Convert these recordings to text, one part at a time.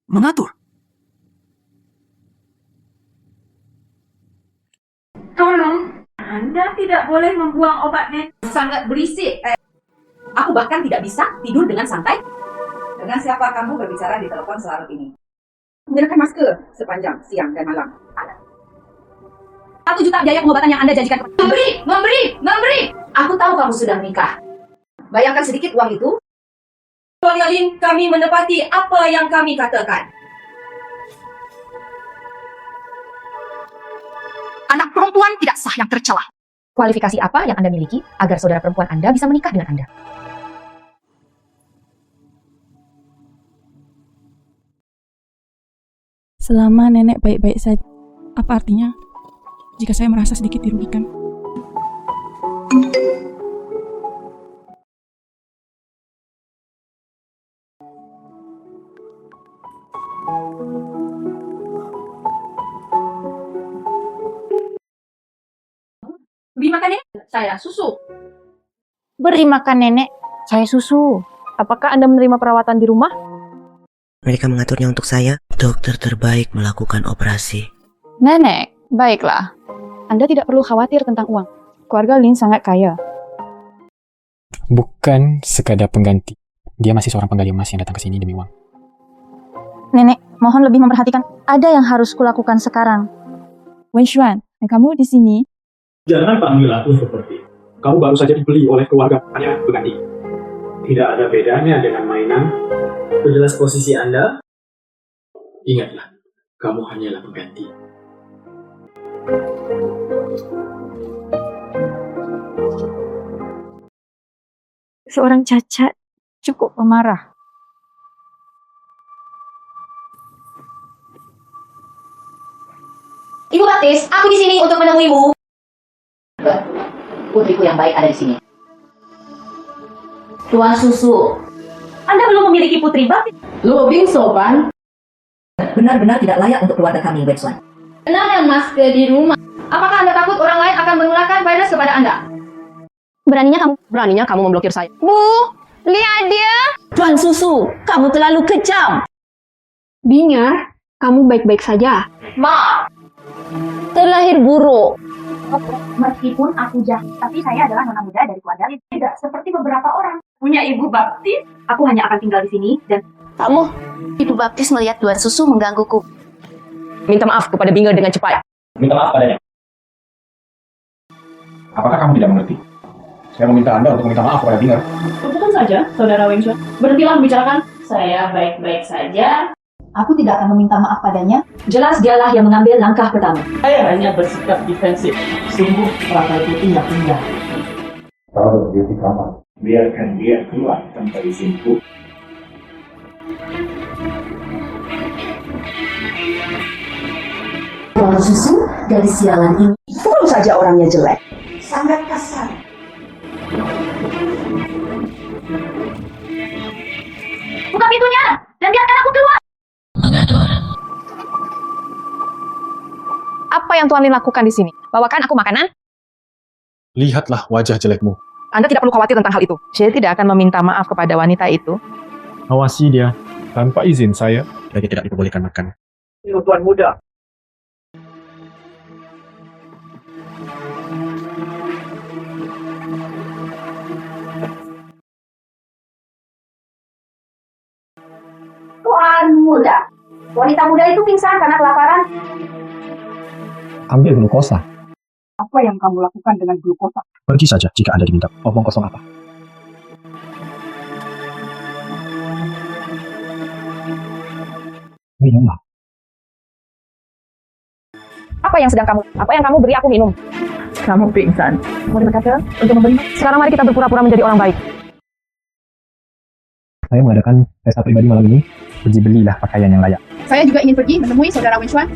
mengatur. Tolong, Anda tidak boleh membuang obatnya. Sangat berisik. Aku bahkan tidak bisa tidur dengan santai. Dengan siapa kamu berbicara di telepon selarut ini? Menggunakan masker sepanjang siang dan malam. 1 juta biaya pengobatan yang Anda janjikan. Memberi. Aku tahu kamu sudah menikah. Bayangkan sedikit uang itu. Kali kami menepati apa yang kami katakan. Anak perempuan tidak sah yang tercela. Kualifikasi apa yang Anda miliki agar saudara perempuan Anda bisa menikah dengan Anda? Selama nenek baik-baik saja, apa artinya jika saya merasa sedikit dirugikan? Beri makan ya? Saya susu. Beri makan nenek, saya susu. Apakah Anda menerima perawatan di rumah? Mereka mengaturnya untuk saya. Dokter terbaik melakukan operasi. Nenek, baiklah. Anda tidak perlu khawatir tentang uang. Keluarga Lin sangat kaya. Bukan sekadar pengganti. Dia masih seorang penggali emas yang datang ke sini demi uang. Nenek, mohon lebih memperhatikan. Ada yang harus kulakukan sekarang. Wenshuan, kamu di sini? Jangan panggil aku seperti itu. Kamu baru saja dibeli oleh keluarga, hanya pengganti. Tidak ada bedanya dengan mainan. Jelas posisi Anda. Ingatlah, kamu hanyalah pengganti. Seorang cacat cukup pemarah. Ibu Baptis, aku di sini untuk menemuimu. Putriku yang baik ada di sini. Tuan Susu, Anda belum memiliki putri Baptis. Lebih sopan. Benar-benar tidak layak untuk keluarga kami, Wenshuan. Kenakan masker di rumah. Apakah Anda takut orang lain akan menularkan virus kepada Anda? Beraninya kamu memblokir saya. Bu, lihat dia. Tuan Susu, kamu terlalu kejam. Bingar, kamu baik-baik saja. Ma, Terlahir buruk. Meskipun aku jahat, tapi saya adalah nona muda dari keluarga Lin. Tidak seperti beberapa orang. Punya Ibu Baptis. Aku hanya akan tinggal di sini dan Kamu, Ibu Baptis melihat Tuan Susu menggangguku. minta maaf kepada Bingar dengan cepat. Minta maaf padanya. Apakah kamu tidak mengerti? Saya meminta Anda untuk meminta maaf kepada Bingar. Tentukan saja, Saudara Wenshuan. Berhentilah membicarakan. Saya baik-baik saja. Aku tidak akan meminta maaf padanya. jelas dialah yang mengambil langkah pertama. Saya hanya bersikap defensif. Sungguh pakai putihnya indah. Kalau dia di kamar, biarkan dia keluar tanpa izinku. Tuan Susu dari sialan ini. Tentu saja orangnya jelek. Sangat kasar. Buka pintunya dan biarkan aku keluar. Apa yang Tuan Lin lakukan di sini? Bawakan aku makanan? Lihatlah wajah jelekmu. Anda tidak perlu khawatir tentang hal itu. Saya tidak akan meminta maaf kepada wanita itu. Awasi dia. Tanpa izin saya, dia tidak diperbolehkan makan. Tuan muda. Tuan muda. Wanita muda itu pingsan karena kelaparan. Ambil glukosa. Apa yang kamu lakukan dengan glukosa? Pergi saja jika Anda diminta. Omong kosong apa? Minumlah. Apa yang kamu beri aku minum? Kamu pingsan. Mau dimakan untuk memberi. Sekarang mari kita berpura-pura menjadi orang baik. Saya mengadakan pesta pribadi malam ini. Pergi belilah pakaian yang layak. Saya juga ingin pergi menemui saudara Wenshuan.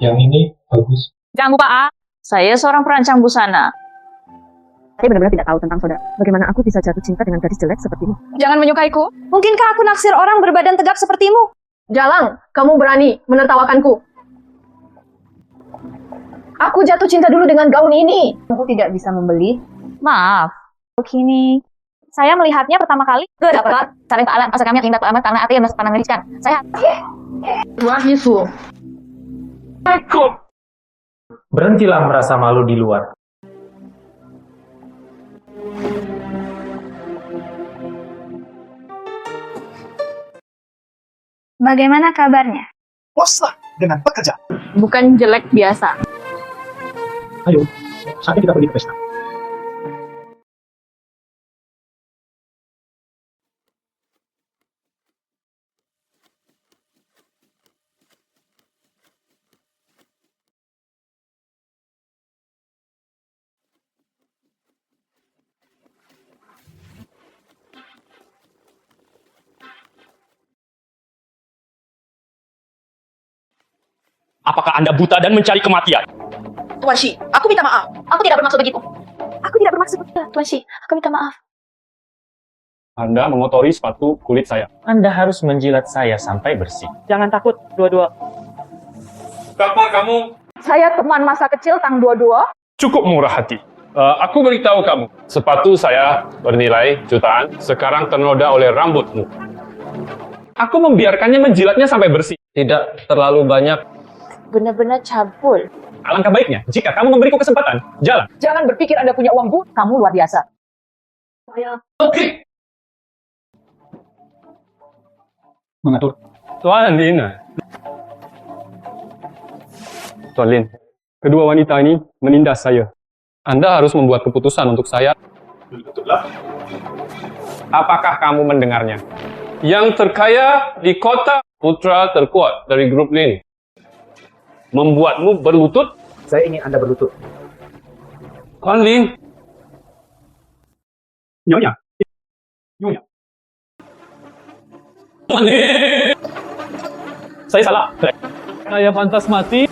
Yang ini bagus. Jangan lupa A. Saya seorang perancang busana. Saya benar-benar tidak tahu tentang saudara. Bagaimana aku bisa jatuh cinta dengan gadis jelek sepertimu? Jangan menyukaiku. Mungkinkah aku naksir orang berbadan tegap sepertimu? Jalang, kamu berani menertawakanku. Aku jatuh cinta dulu dengan gaun ini. Aku tidak bisa membeli. Maaf. Begini, Saya melihatnya pertama kali ke dapat cari Pak Alam. Masa kami tindak Pak Alam karena arti yang masuk panang riskan. Saya Tuan Yesus. Berhentilah merasa malu di luar. bagaimana kabarnya? Puaslah dengan bekerja. Bukan jelek biasa. Ayo, saatnya kita pergi ke pesta. Apakah Anda buta dan mencari kematian? Tuan Shi, aku minta maaf. Aku tidak bermaksud begitu. Aku tidak bermaksud Tuan Shi. Aku minta maaf. Anda mengotori sepatu kulit saya. Anda harus menjilat saya sampai bersih. Jangan takut, dua-dua. Kapan kamu? Saya teman masa kecil Tang Dua-Dua. Cukup murah hati. Aku beritahu kamu, sepatu saya bernilai jutaan, sekarang ternoda oleh rambutmu. Aku membiarkannya menjilatnya sampai bersih. Tidak terlalu banyak. Benar-benar cabul. Alangkah baiknya jika kamu memberiku kesempatan. Jalan. Jangan berpikir Anda punya uang, Bu. Kamu luar biasa. Oke. Mengatur. Tuan Lin. Tuan Lin, kedua wanita ini menindas saya. Anda harus membuat keputusan untuk saya. Betullah. Apakah kamu mendengarnya? Yang terkaya di kota, putra terkuat dari grup Lin. Membuatmu berlutut? Saya ingin Anda berlutut. Tuan Lin. Nyonya. Nyonya. Tuan Lin. Saya salah. Saya pantas mati.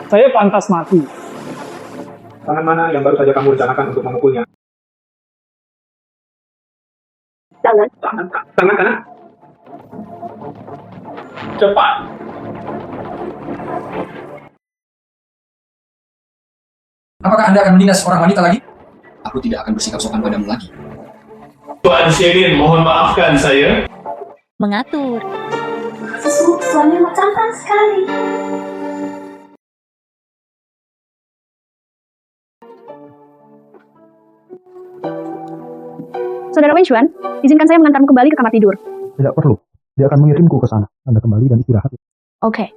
Saya pantas mati. Tangan mana yang baru saja kamu rencanakan untuk memukulnya? Tangan kanan. Cepat. Apakah Anda akan menindas seorang wanita lagi? Aku tidak akan bersikap sopan padamu lagi. Tuan Sherin, mohon maafkan saya. Mengatur. Suaminya cantik sekali. Saudara Wenchuan, izinkan saya mengantarmu kembali ke kamar tidur. Tidak perlu. Dia akan mengirimku ke sana. Anda kembali dan istirahat. Oke.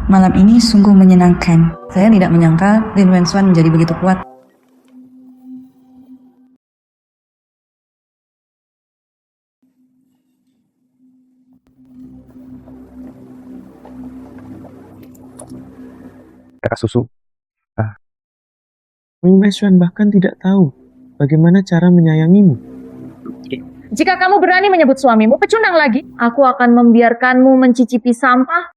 Malam ini sungguh menyenangkan. Saya tidak menyangka Lin Wenchuan menjadi begitu kuat. Kakak susu. Lin Wenchuan bahkan tidak tahu bagaimana cara menyayangimu. Jika kamu berani menyebut suamimu pecundang lagi, aku akan membiarkanmu mencicipi sampah.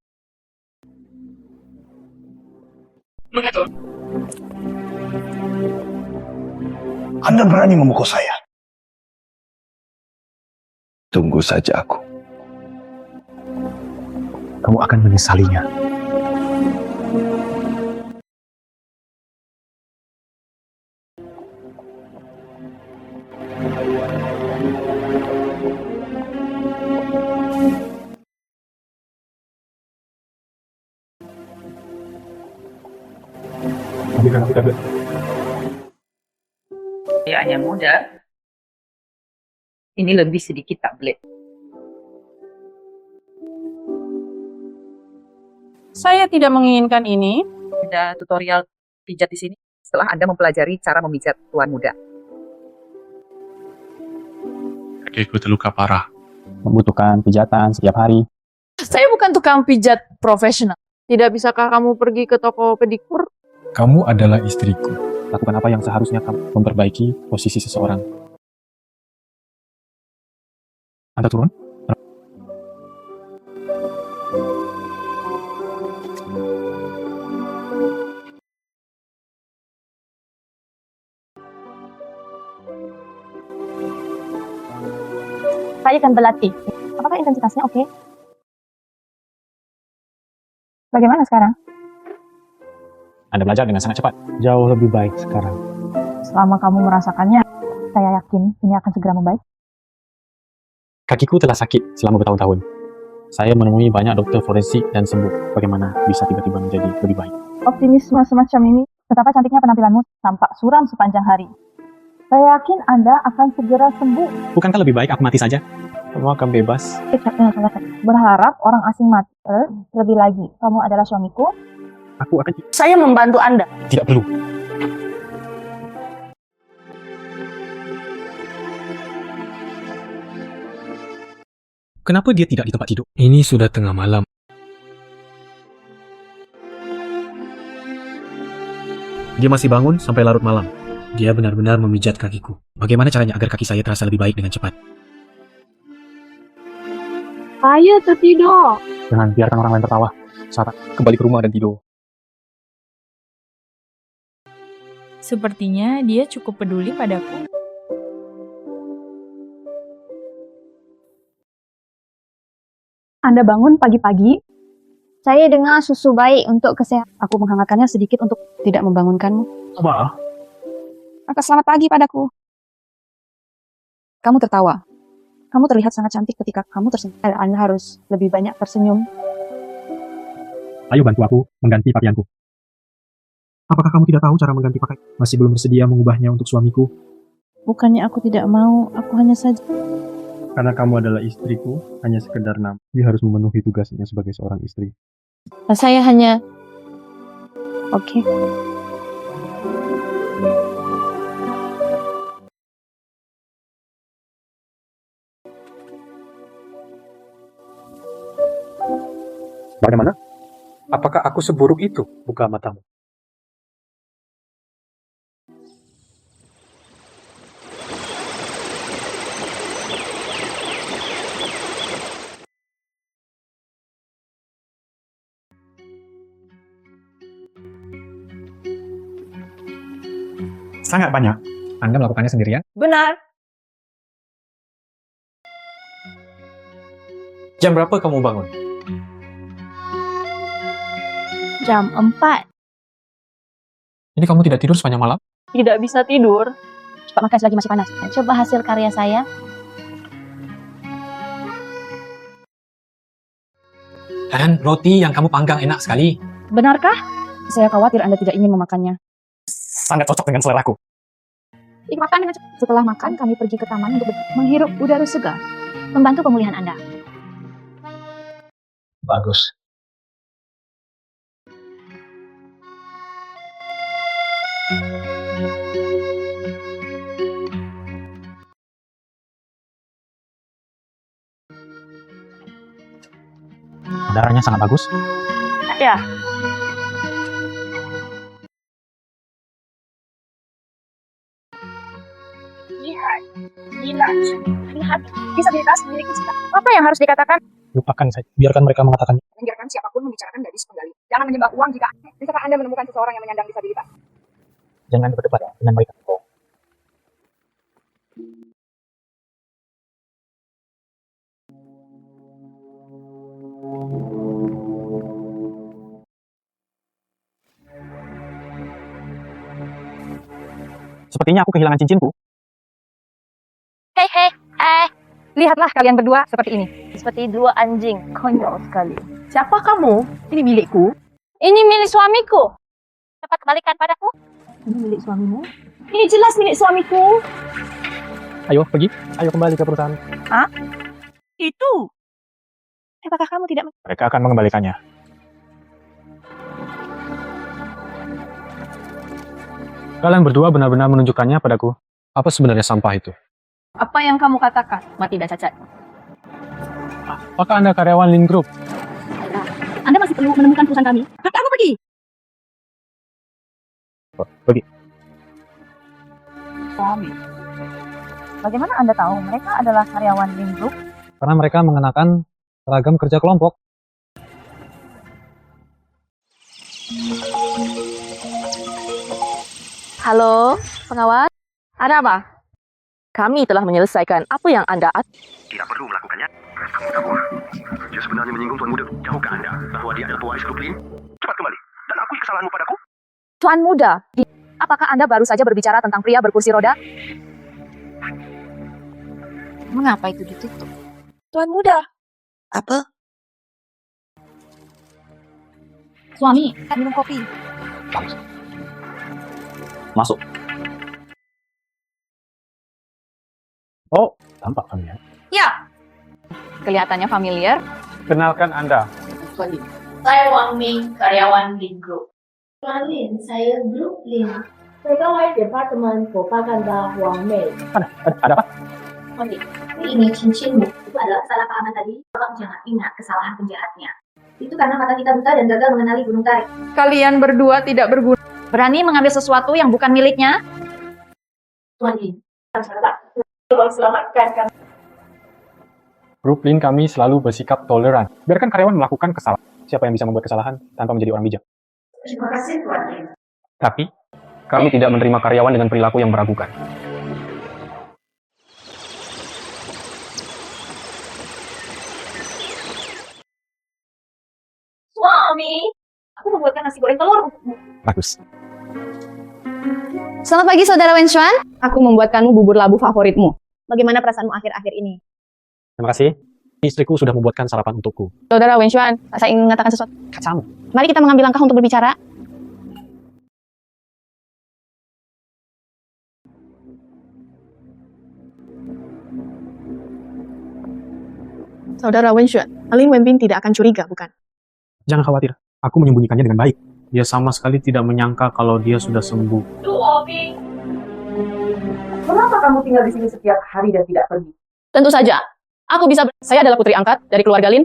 Anda berani memukul saya. Tunggu saja aku. Kamu akan menyesalinya. Kayaknya muda. Ini lebih sedikit tablet. Saya tidak menginginkan ini. Ada tutorial pijat di sini. Setelah Anda mempelajari cara memijat tuan muda. Kakiku terluka parah. Membutuhkan pijatan setiap hari. Saya bukan tukang pijat profesional. Tidak bisakah kamu pergi ke toko pedikur? Kamu adalah istriku. Lakukan apa yang seharusnya kamu memperbaiki posisi seseorang. Anda turun? Saya akan berlatih. Apakah intensitasnya oke? Bagaimana sekarang? Anda belajar dengan sangat cepat. Jauh lebih baik sekarang. Selama kamu merasakannya, saya yakin ini akan segera membaik. Kakiku telah sakit selama bertahun-tahun. Saya menemui banyak dokter forensik dan sembuh. Bagaimana bisa tiba-tiba menjadi lebih baik? Optimisme semacam ini, betapa cantiknya penampilanmu tampak suram sepanjang hari. Saya yakin Anda akan segera sembuh. Bukankah lebih baik aku mati saja? Kamu akan bebas. Berharap orang asing mati. Lebih lagi, kamu adalah suamiku. Aku akan... Saya membantu Anda. Tidak perlu. Kenapa dia tidak di tempat tidur? Ini sudah tengah malam. Dia masih bangun sampai larut malam. Dia benar-benar memijat kakiku. Bagaimana caranya agar kaki saya terasa lebih baik dengan cepat? Saya tertidur. Jangan biarkan orang lain tertawa. Saat kembali ke rumah dan tidur. Sepertinya dia cukup peduli padaku. Anda bangun pagi-pagi. Saya dengar susu baik untuk kesehatan. Aku menghangatkannya sedikit untuk tidak membangunkanmu. Apa? Maka selamat pagi padaku. Kamu tertawa. Kamu terlihat sangat cantik ketika kamu tersenyum. Anda harus lebih banyak tersenyum. Ayo bantu aku mengganti pakaianku. Apakah kamu tidak tahu cara mengganti pakaian? Masih belum bersedia mengubahnya untuk suamiku? Bukannya aku tidak mau, aku hanya saja... Karena kamu adalah istriku, hanya sekedar nama. Dia harus memenuhi tugasnya sebagai seorang istri. Saya hanya... Oke. Bagaimana? Apakah aku seburuk itu? Buka matamu. Sangat banyak. Anda melakukannya sendirian? Benar. Jam berapa kamu bangun? Jam 4. Ini kamu tidak tidur sepanjang malam? Tidak bisa tidur. Cepat makan selagi masih panas. Coba hasil karya saya. Dan roti yang kamu panggang enak sekali. Benarkah? Saya khawatir Anda tidak ingin memakannya. Sangat cocok dengan seleraku. Makan dengan cepat. Setelah makan, kami pergi ke taman untuk menghirup udara segar. Membantu pemulihan Anda. Bagus. Udaranya sangat bagus. Ya. Lihat, disabilitas memiliki cita. Apa yang harus dikatakan? Lupakan saja. Biarkan mereka mengatakannya. Biarkan siapapun membicarakan gadis penggali. Jangan menyembah uang jika Anda menemukan seseorang yang menyandang disabilitas. Jangan berdebat dengan mereka. Sepertinya aku kehilangan cincinku. Hei, lihatlah kalian berdua seperti ini. Seperti dua anjing. Konyol sekali. Siapa kamu? Ini milikku. Ini milik suamiku. Dapat kembalikan padaku. Ini milik suamimu? Ini jelas milik suamiku. Ayo, pergi. Ayo kembali ke perusahaan. Hah? Itu? Apakah kamu tidak... Mereka akan mengembalikannya. Kalian berdua benar-benar menunjukkannya padaku. Apa sebenarnya sampah itu? Apa yang kamu katakan? Mati dan cacat. Apakah Anda karyawan Lin Group? Anda masih perlu menemukan perusahaan kami. Kamu pergi. Pergi. Suami. Bagaimana Anda tahu mereka adalah karyawan Lin Group? Karena mereka mengenakan seragam kerja kelompok. Halo, pengawas. Ada apa? Kami telah menyelesaikan apa yang Anda Tidak perlu melakukannya. Kamu kabur. Dia sebenarnya menyinggung Tuan Muda. Tahukah Anda bahwa dia adalah pewaris Grup Lin? Cepat kembali dan akui kesalahanmu padaku. Tuan Muda, apakah Anda baru saja berbicara tentang pria berkursi roda? Mengapa itu ditutup? Tuan Muda. Apa? Suami, minum kopi. Masuk. Oh, tampak familiar. Ya. Kelihatannya familiar. Kenalkan Anda. Saya Wang Ming, karyawan Lin Group. Tuan Lin, saya Grup Lin. Pegawai Departemen Propaganda Wang Mei. Ada apa? Tuan Lin, ini cincinmu. Itu adalah kesalahpahaman tadi. Tolong jangan ingat kesalahan penjahatnya. Itu karena mata kita buta dan gagal mengenali gunung tarik. Kalian berdua tidak berguna. Berani mengambil sesuatu yang bukan miliknya? Tuan Lin, tolong selamatkan kami. Grup Lin kami selalu bersikap toleran. Biarkan karyawan melakukan kesalahan. Siapa yang bisa membuat kesalahan tanpa menjadi orang bijak? Terima kasih, Tuan Lin. Tapi, kami tidak menerima karyawan dengan perilaku yang meragukan. Suami, aku membuatkan nasi goreng telur untukmu. Bagus. Selamat pagi, Saudara Wenxuan. Aku membuatkanmu bubur labu favoritmu. Bagaimana perasaanmu akhir-akhir ini? Terima kasih. Istriku sudah membuatkan sarapan untukku. Saudara Wenxuan, saya ingin mengatakan sesuatu. Kacamu. Mari kita mengambil langkah untuk berbicara. Saudara Wenxuan, Lin Wenbin tidak akan curiga, bukan? Jangan khawatir. Aku menyembunyikannya dengan baik. Dia sama sekali tidak menyangka kalau dia sudah sembuh. Suami. Kenapa kamu tinggal di sini setiap hari dan tidak pergi? Tentu saja. Saya adalah putri angkat dari keluarga Lin.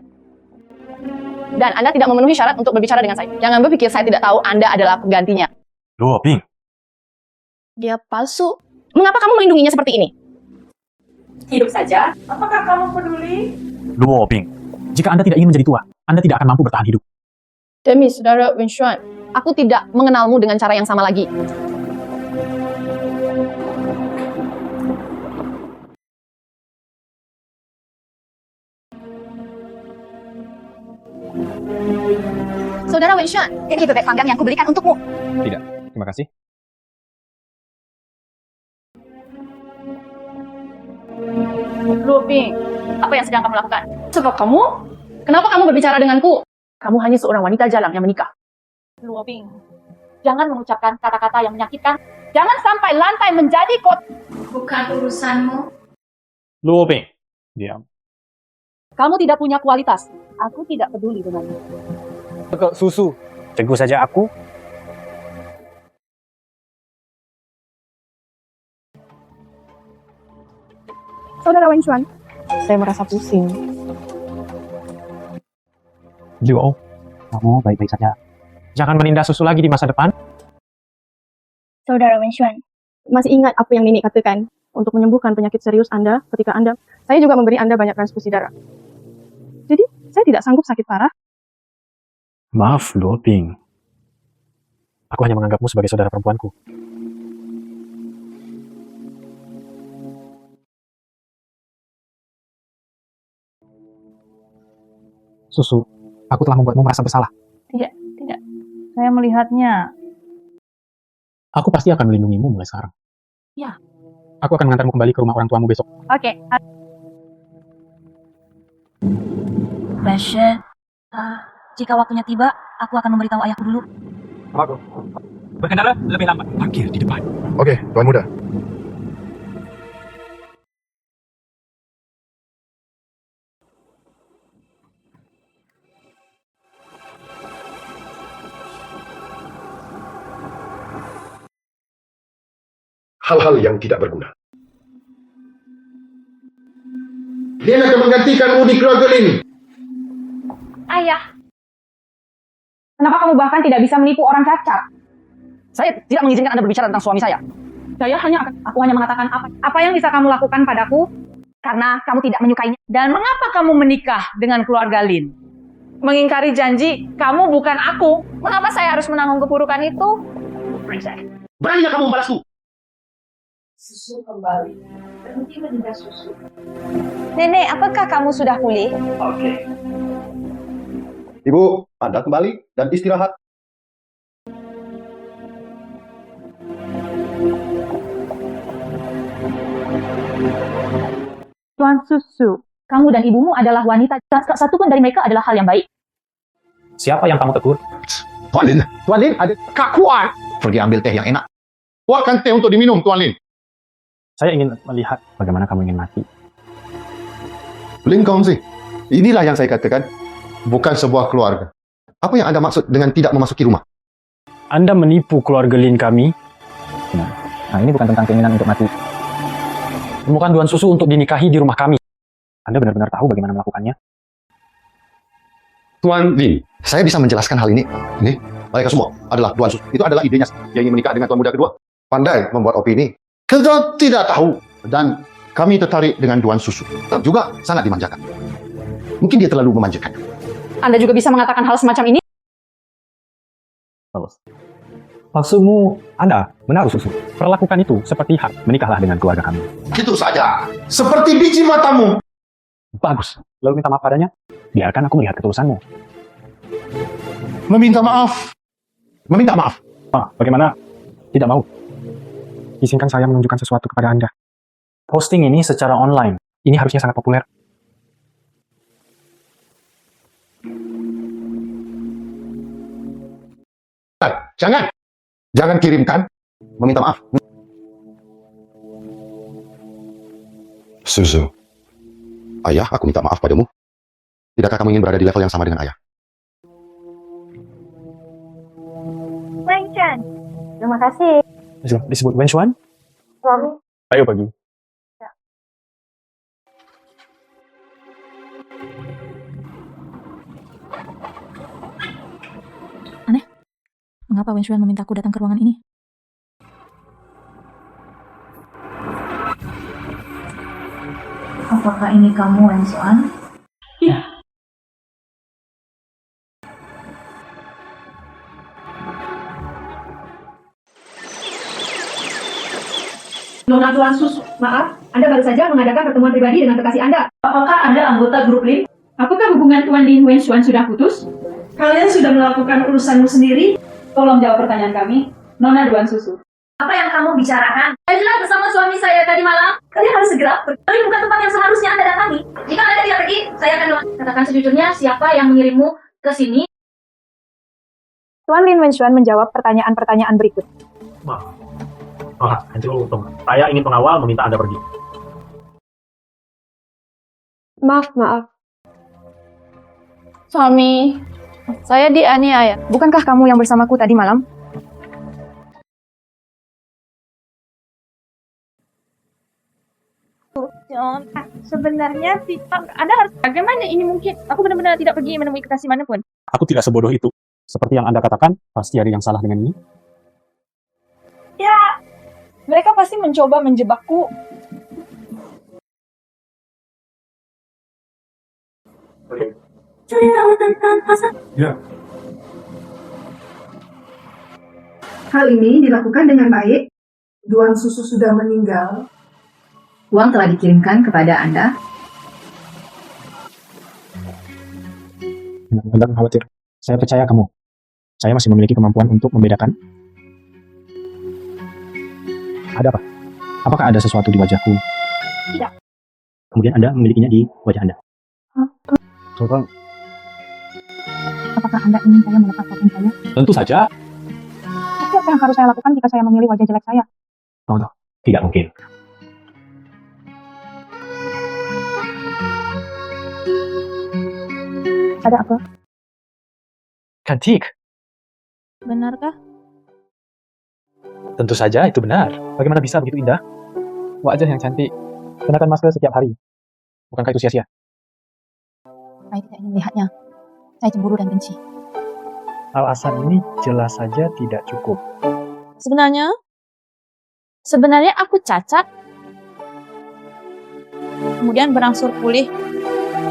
Dan Anda tidak memenuhi syarat untuk berbicara dengan saya. Jangan berpikir saya tidak tahu Anda adalah penggantinya. Luo Ping. Dia palsu. Mengapa kamu melindunginya seperti ini? Hidup saja. Apakah kamu peduli? Luo Ping. Jika Anda tidak ingin menjadi tua, Anda tidak akan mampu bertahan hidup. Demi Saudara Wenxuan, aku tidak mengenalmu dengan cara yang sama lagi. Saudara Wenxuan, ini bebek panggang yang kubelikan untukmu. Tidak, terima kasih. Luo Ping, apa yang sedang kamu lakukan? Sebab kamu? Kenapa kamu berbicara denganku? Kamu hanya seorang wanita jalang yang menikah. Luo Ping, jangan mengucapkan kata-kata yang menyakitkan. Jangan sampai lantai menjadi Bukan urusanmu. Luo Ping. Diam. Kamu tidak punya kualitas. Aku tidak peduli denganmu. Susu. Teguh saja aku. Saudara Wenxuan, saya merasa pusing. Luo, kamu baik-baik saja. Jangan menindas susu lagi di masa depan. Saudara Wenxuan, masih ingat apa yang Nini katakan untuk menyembuhkan penyakit serius Anda ketika saya juga memberi Anda banyak transfusi darah. Jadi, saya tidak sanggup sakit parah. Maaf, Luo Ping. Aku hanya menganggapmu sebagai saudara perempuanku. Susu, aku telah membuatmu merasa bersalah. Tidak. Saya melihatnya. Aku pasti akan melindungimu mulai sekarang. Ya. Aku akan mengantarmu kembali ke rumah orang tuamu besok. Oke. Basha, jika waktunya tiba, aku akan memberitahu ayahku dulu. Aku. Berkendara lebih lambat. Parkir di depan. Oke, Tuan Muda. Hal-hal yang tidak berguna. Dia akan menggantikanmu di keluarga Lin. Ayah, kenapa kamu bahkan tidak bisa menipu orang cacat? Saya tidak mengizinkan Anda berbicara tentang suami saya. Aku hanya mengatakan apa yang bisa kamu lakukan padaku karena kamu tidak menyukainya. Dan mengapa kamu menikah dengan keluarga Lin? Mengingkari janji, kamu bukan aku. Mengapa saya harus menanggung keburukan itu? Beraninya kamu membalasku. susu kembali. Berhenti menindas susu. Nenek, apakah kamu sudah pulih? Oke. Ibu, Anda kembali dan istirahat. Tuan Susu, kamu dan ibumu adalah wanita. Satu pun dari mereka adalah hal yang baik. Siapa yang kamu tegur? Tuan Lin, ada Kak Kuan. Pergi ambil teh yang enak. Buatkan teh untuk diminum, Tuan Lin. Saya ingin melihat bagaimana kamu ingin mati. Lin Kongsi, inilah yang saya katakan. Bukan sebuah keluarga. Apa yang Anda maksud dengan tidak memasuki rumah? Anda menipu keluarga Lin kami. Nah, ini bukan tentang keinginan untuk mati. Temukan Tuan Susu untuk dinikahi di rumah kami. Anda benar-benar tahu bagaimana melakukannya? Tuan Lin, saya bisa menjelaskan hal ini. Ini, mereka semua adalah Tuan Susu. Itu adalah idenya yang ingin menikah dengan tuan muda kedua. Pandai membuat opini. Kita tidak tahu. Dan kami tertarik dengan Tuan Susu. Juga sangat dimanjakan. Mungkin dia terlalu memanjakan. Anda juga bisa mengatakan hal semacam ini? Bagus. Maksudmu, Anda menaruh Susu. Perlakukan itu seperti hak. Menikahlah dengan keluarga kami. Itu saja. Seperti biji matamu. Bagus. Lalu minta maaf padanya. Biarkan aku melihat ketulusanmu. Meminta maaf. Meminta maaf. Bagaimana? Tidak mau. Izinkan saya menunjukkan sesuatu kepada Anda. Posting ini secara online. Ini harusnya sangat populer. Jangan kirimkan. Meminta maaf. Susu. Ayah, aku minta maaf padamu. Tidakkah kamu ingin berada di level yang sama dengan ayah? Wen-chan. Terima kasih. Disebut Wen-chuan? Suami. Ayo pergi. Aneh. Mengapa Wen Xuan memintaku datang ke ruangan ini? Apakah ini kamu, Wen Xuan? Iya. Nona Tuan Susu, maaf, Anda baru saja mengadakan pertemuan pribadi dengan kekasih Anda. Apakah Anda anggota grup Lin? Apakah hubungan Tuan Lin Wen Xuan sudah putus? Kalian sudah melakukan urusanmu sendiri? Tolong jawab pertanyaan kami, Nona Tuan Susu. Apa yang kamu bicarakan? Saya jelas bersama suami saya tadi malam. Kalian harus segera pergi. Ini bukan tempat yang seharusnya Anda datangi. Jika Anda tidak pergi, saya akan katakan sejujurnya siapa yang mengirimmu ke sini. Tuan Lin Wen Xuan menjawab pertanyaan-pertanyaan berikut. Saya ingin pengawal meminta Anda pergi. Maaf. Suami, saya dianiaya. Bukankah kamu yang bersamaku tadi malam? Sebenarnya Anda harus bagaimana ini mungkin? Aku benar-benar tidak pergi menemui kekasih manapun. Aku tidak sebodoh itu. Seperti yang Anda katakan, pasti ada yang salah dengan ini. Ya, mereka pasti mencoba menjebakku. Saya tahu tentang pasal. Ya. Hal ini dilakukan dengan baik. Tuan Susu sudah meninggal. Uang telah dikirimkan kepada Anda. Anda khawatir. Saya percaya kamu. Saya masih memiliki kemampuan untuk membedakan. Ada apa? Apakah ada sesuatu di wajahku? Tidak. Kemudian Anda memilikinya di wajah Anda. Tolong. Apakah Anda ingin saya melepas topeng saya? Tentu saja. Tapi apa yang harus saya lakukan jika saya memilih wajah jelek saya? Tidak mungkin. Ada apa? Cantik. Benarkah? Tentu saja itu benar. Bagaimana bisa begitu indah? Wajah yang cantik. Kenakan masker setiap hari. Bukankah itu sia-sia? Saya tidak ingin melihatnya. Saya cemburu dan benci. Alasan ini jelas saja tidak cukup. Sebenarnya aku cacat. Kemudian berangsur pulih.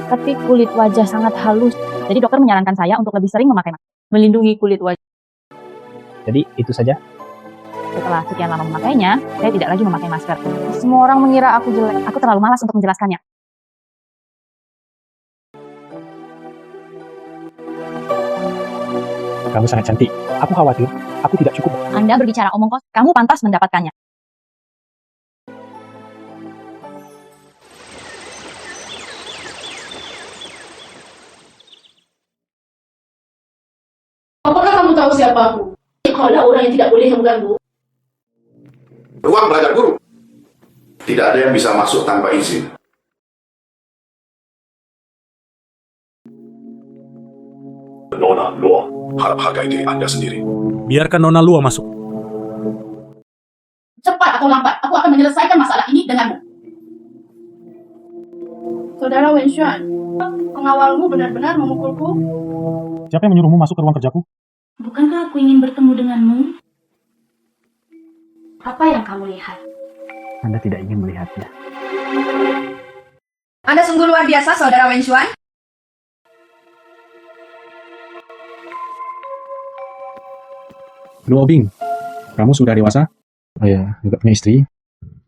Tapi kulit wajah sangat halus. Jadi dokter menyarankan saya untuk lebih sering memakai masker. Melindungi kulit wajah. Jadi itu saja. Tetapi Setelah sekian lama memakainya, saya tidak lagi memakai masker. Semua orang mengira aku jelek. Aku terlalu malas untuk menjelaskannya. Kamu sangat cantik. Aku khawatir, aku tidak cukup. Anda berbicara omong kosong, kamu pantas mendapatkannya. Apakah kamu tahu siapa aku? Kaulah orang yang tidak boleh mengganggu. Ruang belajar guru. Tidak ada yang bisa masuk tanpa izin. Nona Lua, harap hargai diri Anda sendiri. Biarkan Nona Lua masuk. Cepat atau lambat, aku akan menyelesaikan masalah ini denganmu. Saudara Wenshuan, pengawalmu benar-benar memukulku. Siapa yang menyuruhmu masuk ke ruang kerjaku? Bukankah aku ingin bertemu denganmu? Apa yang kamu lihat? Anda tidak ingin melihatnya. Anda sungguh luar biasa, Saudara Wenshuan. Luo Bing, kamu sudah dewasa? Saya juga punya istri,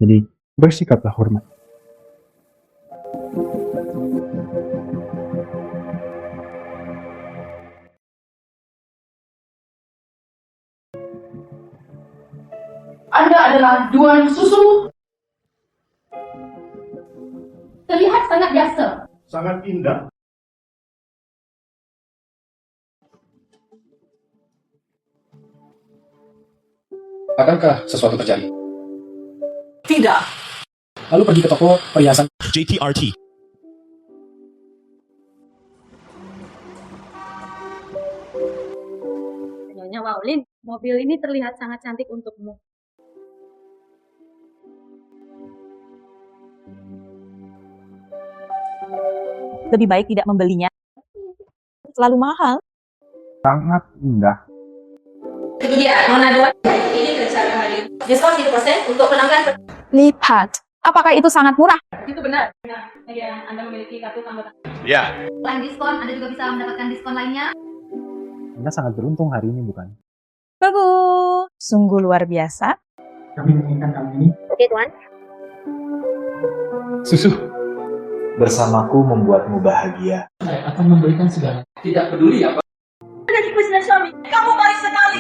jadi bersikaplah hormat. Anda adalah Duan Susu. Terlihat sangat biasa. Sangat indah. Akankah sesuatu terjadi? Tidak. Lalu pergi ke toko perhiasan. JTRT. Nyonya Waulin, mobil ini terlihat sangat cantik untukmu. Lebih baik tidak membelinya. Terlalu mahal. Sangat indah. Itu dia, Nona Duan. Ini rencana hari. Diskon 10% untuk pelanggan. Lipat. Apakah itu sangat murah? Itu benar. Ya, Anda memiliki kartu anggota. Ya. Selain diskon, Anda juga bisa mendapatkan diskon lainnya. Anda sangat beruntung hari ini, bukan? Bagus. Sungguh luar biasa. Kami menginginkan kamu ini. Oke, Tuan. Susu. Bersamaku membuatmu bahagia. Saya akan memberikan segala. Tidak peduli apa. Jadi presiden suami, kamu baik sekali.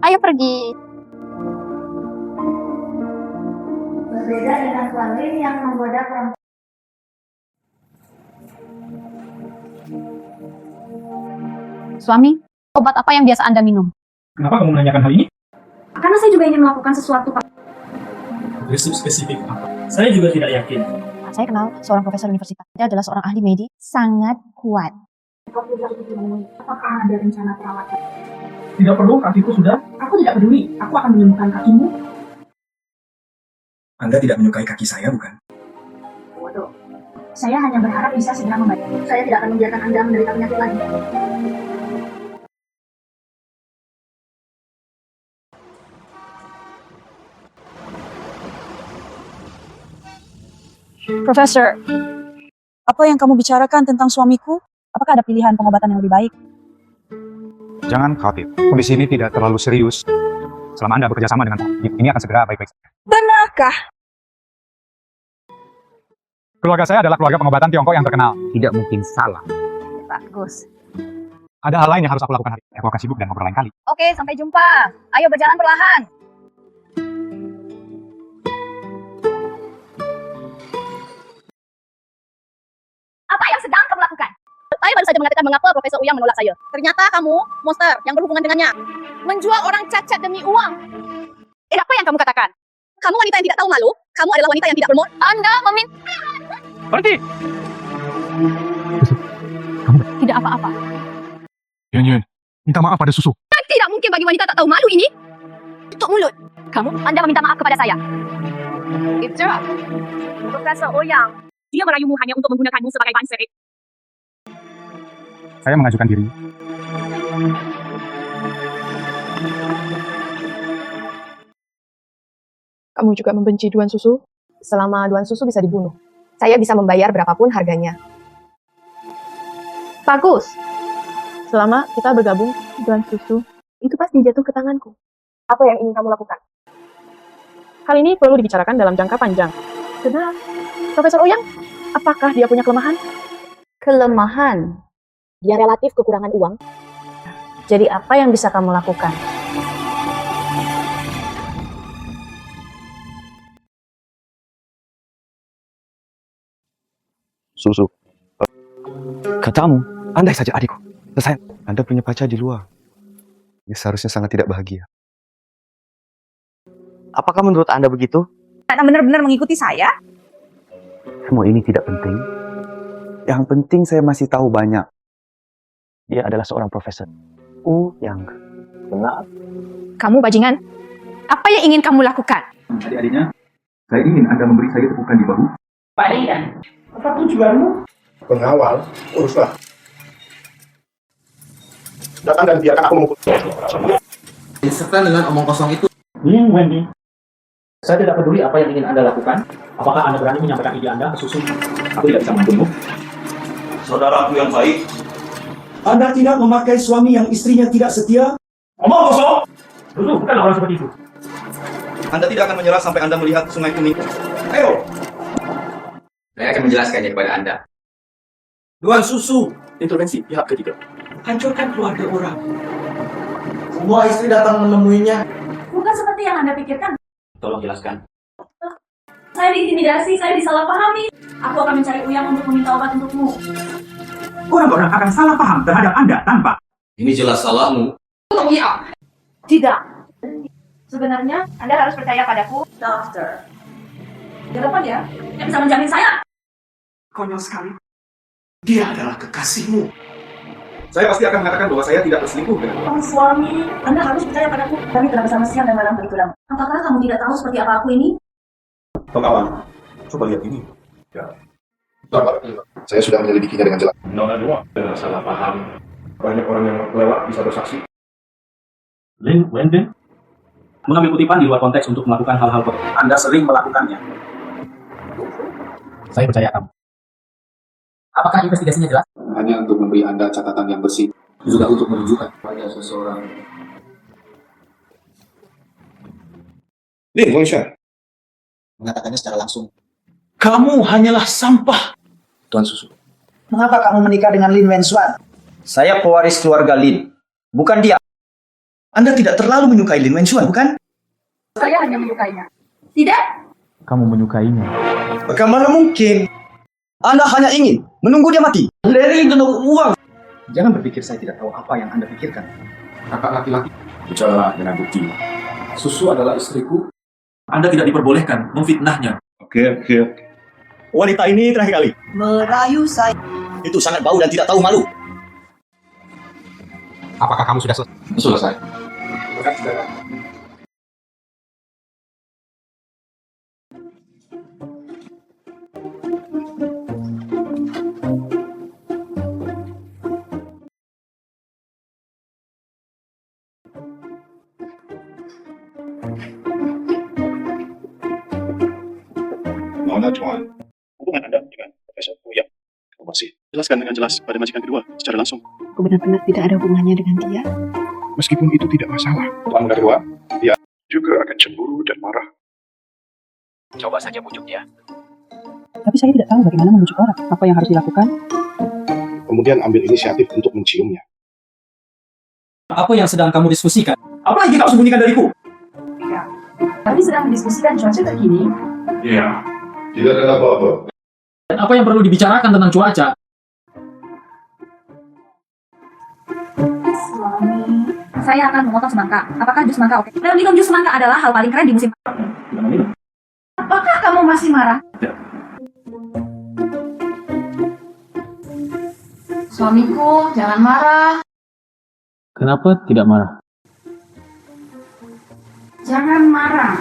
Ayo pergi. Berbeda dengan Tuan Lin yang menggoda perempuan. Suami, obat apa yang biasa Anda minum? Kenapa kamu menanyakan hal ini? Karena saya juga ingin melakukan sesuatu, Pak. Resep spesifik apa? Saya juga tidak yakin. Saya kenal seorang profesor universitas. Dia adalah seorang ahli medis, sangat kuat. Apakah ada rencana perawatan? Tidak perlu, kakiku sudah. Aku tidak peduli. Aku akan menyembuhkan kakimu. Anda tidak menyukai kaki saya, bukan? Waduh. Saya hanya berharap bisa segera membaik. Saya tidak akan membiarkan Anda menderita penyakit lagi. Profesor, apa yang kamu bicarakan tentang suamiku? Apakah ada pilihan pengobatan yang lebih baik? Jangan khawatir, kondisi ini tidak terlalu serius. Selama Anda bekerja sama dengan ini akan segera baik-baik saja. Benarkah? Keluarga saya adalah keluarga pengobatan Tiongkok yang terkenal. Tidak mungkin salah. Bagus. Ada hal lain yang harus aku lakukan hari ini. Aku akan sibuk dan ngobrol lain kali. Oke, sampai jumpa. Ayo berjalan perlahan. Apa yang sedang kamu lakukan? Saya baru saja mengatakan mengapa Profesor Uyang menolak saya. Ternyata kamu monster yang berhubungan dengannya. Menjual orang cacat demi uang. Apa yang kamu katakan? Kamu wanita yang tidak tahu malu. Kamu adalah wanita yang tidak bermoral. Anda meminta... Berhenti! Tidak apa-apa. Yun, minta maaf pada susu. Tidak mungkin bagi wanita tak tahu malu ini. Tutup mulut. Anda meminta maaf kepada saya. It's true. Profesor Ouyang. Dia merayumu hanya untuk menggunakanmu sebagai bahan serik. Saya mengajukan diri. Kamu juga membenci Duan Susu? Selama Duan Susu bisa dibunuh, saya bisa membayar berapapun harganya. Bagus. Selama kita bergabung dengan susu, itu pasti jatuh ke tanganku. Apa yang ingin kamu lakukan? Hal ini perlu dibicarakan dalam jangka panjang. Benar. Profesor Ouyang, apakah dia punya kelemahan? Kelemahan? Dia relatif kekurangan uang. Jadi apa yang bisa kamu lakukan? Susu. Katamu, andai saja adikku. Selesai. Anda punya pacar di luar. Ini seharusnya sangat tidak bahagia. Apakah menurut Anda begitu? Anda benar-benar mengikuti saya? Semua ini tidak penting. Yang penting saya masih tahu banyak. Dia adalah seorang profesor. Yang Benar. Kamu bajingan. Apa yang ingin kamu lakukan? Adik-adiknya, saya ingin Anda memberi saya tepukan di bahu. Pak Rida, apa tujuanmu? Pengawal, uruslah. Datang dan biarkan aku memukul. Serta dengan omong kosong itu. Wendy. Saya tidak peduli apa yang ingin Anda lakukan. Apakah Anda berani menyampaikan ide Anda ke Susu? Aku tidak bisa membantumu. Saudaraku yang baik, Anda tidak memakai suami yang istrinya tidak setia? Omong kosong! Susu, bukan orang seperti itu. Anda tidak akan menyerah sampai Anda melihat sungai kuning. Ayo! Saya akan menjelaskannya kepada Anda. Tuan Susu, Intervensi pihak ketiga. hancurkan keluarga orang. Semua istri datang menemuinya. Bukan seperti yang Anda pikirkan. Tolong jelaskan. Saya diintimidasi, saya disalahpahami. Aku akan mencari Ouyang untuk meminta obat untukmu. Orang-orang akan salah paham terhadap Anda tanpa. Ini jelas salahmu. Iya. Tidak. Sebenarnya Anda harus percaya padaku, dokter. Di depan ya, yang bisa menjamin saya. Konyol sekali. Dia adalah kekasihmu. Saya pasti akan mengatakan bahwa saya tidak berselingkuh dengan Oh, suami, Anda harus percaya padaku. Kami telah bersama siang dan malam berikut. Apakah kamu tidak tahu seperti apa aku ini? pengawal. Coba lihat ini. Ya. Saya sudah menyelidikinya dengan jelas. Nona dua. Salah paham. Banyak orang yang lewat bisa bersaksi. Wendy. Mengambil kutipan di luar konteks untuk melakukan hal-hal kotor. Anda sering melakukannya. Saya percaya kamu. Apakah investigasinya jelas? Hanya untuk memberi Anda catatan yang bersih. Juga untuk menunjukkan kepada seseorang. Lin Wangshar, Mengatakannya secara langsung. kamu hanyalah sampah. Tuan Susu. Mengapa kamu menikah dengan Lin Wenxuan? Saya pewaris keluarga Lin, bukan dia. Anda tidak terlalu menyukai Lin Wenxuan, bukan? Saya hanya menyukainya. Tidak? Kamu menyukainya. Bagaimana mungkin? Anda hanya ingin menunggu dia mati. Leri dengan uang. Jangan berpikir saya tidak tahu apa yang Anda pikirkan. Kakak laki-laki. Bicara dengan bukti. Susu adalah istriku. Anda tidak diperbolehkan memfitnahnya. Oke. Wanita ini terakhir kali. Merayu saya. Itu sangat bau dan tidak tahu malu. Apakah kamu sudah selesai? Selesai. Nona Tuan, hubungan Anda dengan Profesor Ouyang masih jelaskan dengan jelas pada majikan kedua secara langsung. Aku benar-benar tidak ada hubungannya dengan dia. Meskipun itu tidak masalah, Tuan Muda kedua, dia juga akan cemburu dan marah. Coba saja bujuk dia. Tapi saya tidak tahu bagaimana membujuk orang. Apa yang harus dilakukan? Kemudian ambil inisiatif untuk menciumnya. Apa yang sedang kamu diskusikan? Apa yang kau sembunyikan dariku? Kami sedang mendiskusikan cuaca terkini. Iya. Tidak ada apa-apa. Dan apa yang perlu dibicarakan tentang cuaca? Suami, saya akan memotong semangka. Apakah jus semangka oke? Dan minum jus semangka adalah hal paling keren di musim. Apakah kamu masih marah? Suamiku, jangan marah. Kenapa tidak marah? Jangan marah.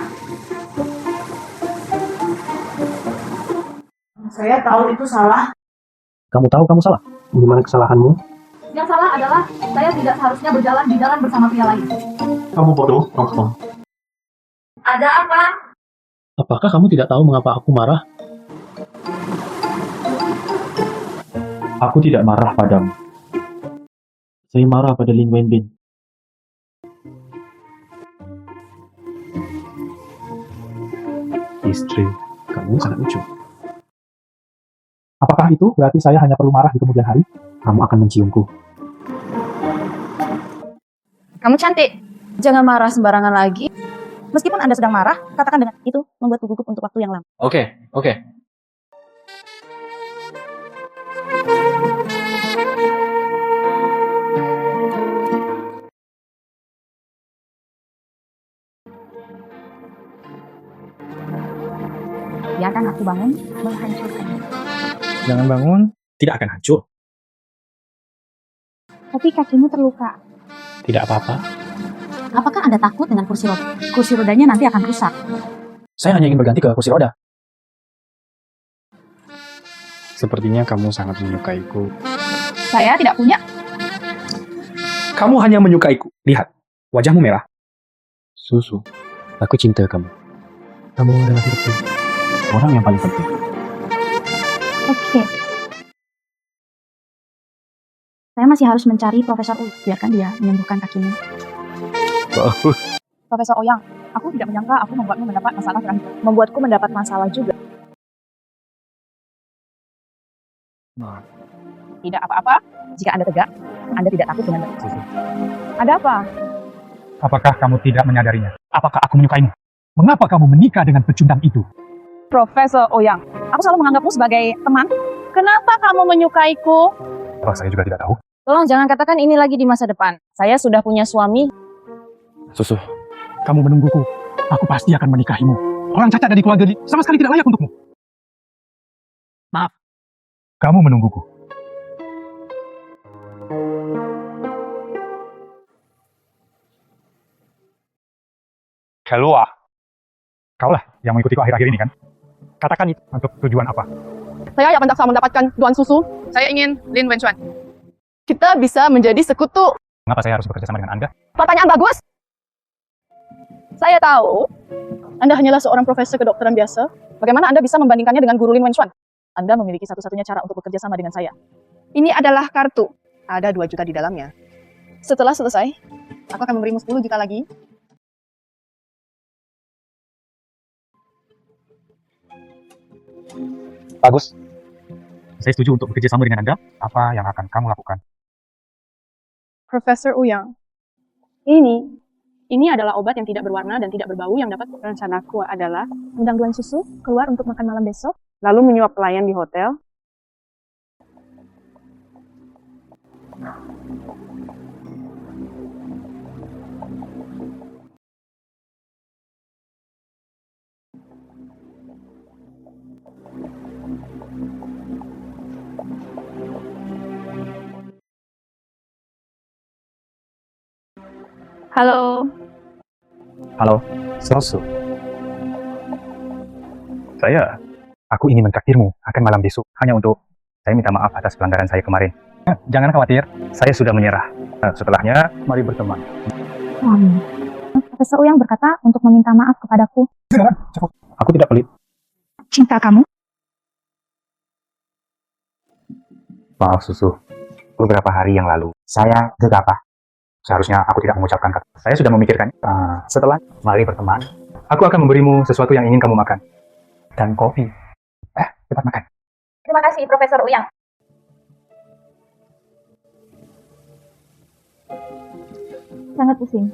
Saya tahu itu salah. Kamu tahu kamu salah. Di mana kesalahanmu? Yang salah adalah saya tidak seharusnya berjalan di jalan bersama pria lain. Kamu bodoh, Rongsong. Ada apa? Apakah kamu tidak tahu mengapa aku marah? Aku tidak marah padamu. Saya marah pada Lin Wenbin. Istri, kamu sangat lucu. Apakah itu berarti saya hanya perlu marah di kemudian hari? Kamu akan menciumku. Kamu cantik. Jangan marah sembarangan lagi. Meskipun Anda sedang marah, katakan dengan itu membuatku gugup untuk waktu yang lama. Oke. Biarkan aku bangun, menghancurkannya. Jangan bangun, tidak akan hancur. Tapi kakimu terluka. Tidak apa-apa. Apakah Anda takut dengan kursi roda? Kursi rodanya nanti akan rusak. Saya hanya ingin berganti ke kursi roda. Sepertinya kamu sangat menyukaiku. Saya tidak punya. Kamu hanya menyukaiku. Lihat, wajahmu merah. Susu, aku cinta kamu. Kamu adalah hidupku. Orang yang paling penting. Oke. Saya masih harus mencari Profesor Uyang. Biarkan dia menyembuhkan kakimu. Profesor Oyang, aku tidak menyangka aku membuatmu mendapat masalah terakhir. Membuatku mendapat masalah juga. Tidak apa-apa. Jika Anda tegak, Anda tidak takut dengan Ada apa? Apakah kamu tidak menyadarinya? Apakah aku menyukaimu? Mengapa kamu menikah dengan pecundang itu? Profesor Oyang, aku selalu menganggapmu sebagai teman. Kenapa kamu menyukaiku? Saya juga tidak tahu. Tolong jangan katakan ini lagi di masa depan. Saya sudah punya suami. Susu, kamu menungguku. Aku pasti akan menikahimu. Orang cacat dari keluarga ini sama sekali tidak layak untukmu. Maaf. Kamu menungguku. Keluar. Kaulah yang mengikutiku akhir-akhir ini kan? Katakan itu untuk tujuan apa? Saya yang mendaksa mendapatkan Tuan Susu. Saya ingin Lin Wenchuan. Kita bisa menjadi sekutu. Mengapa saya harus bekerja sama dengan Anda? Pertanyaan bagus. Saya tahu Anda hanyalah seorang profesor kedokteran biasa. Bagaimana Anda bisa membandingkannya dengan guru Lin Wenchuan? Anda memiliki satu-satunya cara untuk bekerja sama dengan saya. Ini adalah kartu. Ada 2 juta di dalamnya. Setelah selesai, aku akan memberimu 10 juta lagi. Bagus. Saya setuju untuk bekerja sama dengan Anda. Apa yang akan kamu lakukan? Profesor Uyang, ini adalah obat yang tidak berwarna dan tidak berbau yang dapat rencanaku adalah undang Tuan Susu keluar untuk makan malam besok, lalu menyuap pelayan di hotel. Halo. Halo, Susu. Aku ingin mentraktirmu akan malam besok. Hanya untuk saya minta maaf atas pelanggaran saya kemarin. Jangan khawatir, saya sudah menyerah. Setelahnya, mari berteman. Profesor Uyang berkata untuk meminta maaf kepadaku. Aku tidak pelit. Cinta kamu? Maaf, Susu. Beberapa hari yang lalu, saya gegabah. Seharusnya aku tidak mengucapkan kata. Saya sudah memikirkan. Setelah mari berteman, aku akan memberimu sesuatu yang ingin kamu makan. Dan kopi. Cepat makan. Terima kasih, Profesor Uyang. Sangat pusing.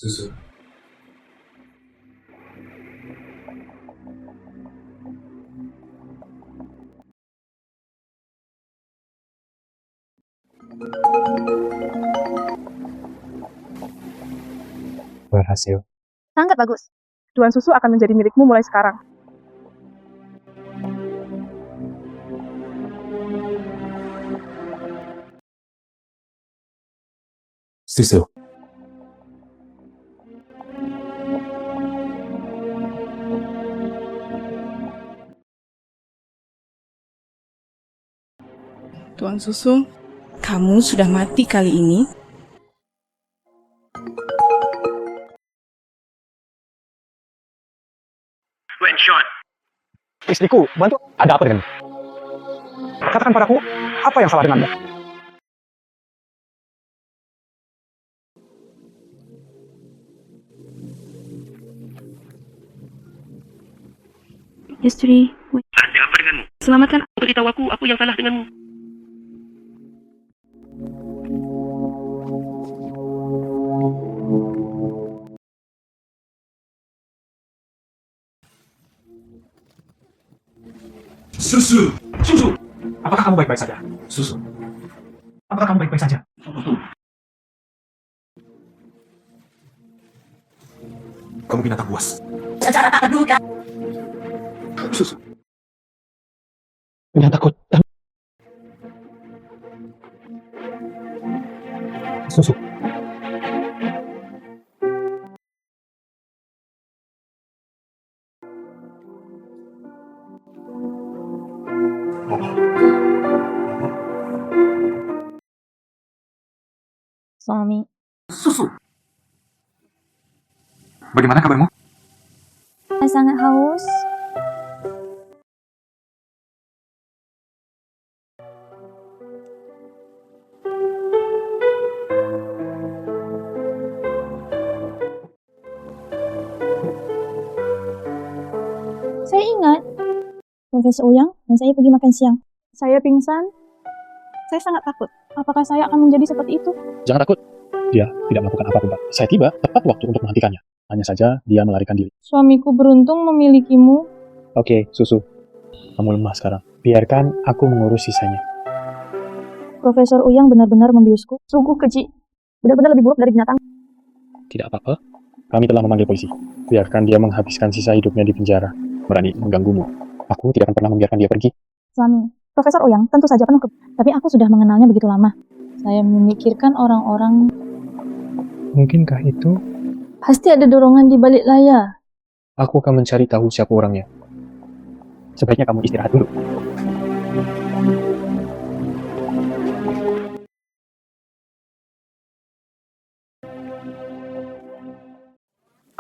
Susu. Berhasil. Sangat bagus. Tuan Susu akan menjadi milikmu mulai sekarang. Susu. Tuan Susu, kamu sudah mati kali ini. Wenshon. Istriku, bantu. Ada apa denganmu? Katakan padaku, apa yang salah denganmu? Istri, Ada apa denganmu? selamatkan. Beritahu aku yang salah denganmu. Susu. Apakah kamu baik-baik saja? Susu. Apakah kamu baik-baik saja? Kamu binatang buas. Secara tak terduga. Susu. Jangan takut. Susu. Suami, Susu. Bagaimana kabarmu? saya sangat haus. Saya ingat Profesor Uyang dan saya pergi makan siang. Saya pingsan. Saya sangat takut. Apakah saya akan menjadi seperti itu? Jangan takut. Dia tidak melakukan apapun, Pak. Saya tiba tepat waktu untuk menghentikannya. Hanya saja dia melarikan diri. Suamiku beruntung memilikimu. Oke, Susu. Kamu lemah sekarang. Biarkan aku mengurus sisanya. Profesor Uyang benar-benar membiusku. Sungguh keji. Benar-benar lebih buruk dari binatang. Tidak apa-apa. Kami telah memanggil polisi. Biarkan dia menghabiskan sisa hidupnya di penjara. Berani mengganggumu. Aku tidak akan pernah membiarkan dia pergi. Suami, Profesor Uyang tentu saja penuh tapi aku sudah mengenalnya begitu lama. Saya memikirkan orang-orang. Mungkinkah itu? Pasti ada dorongan di balik layar. Aku akan mencari tahu siapa orangnya. Sebaiknya kamu istirahat dulu.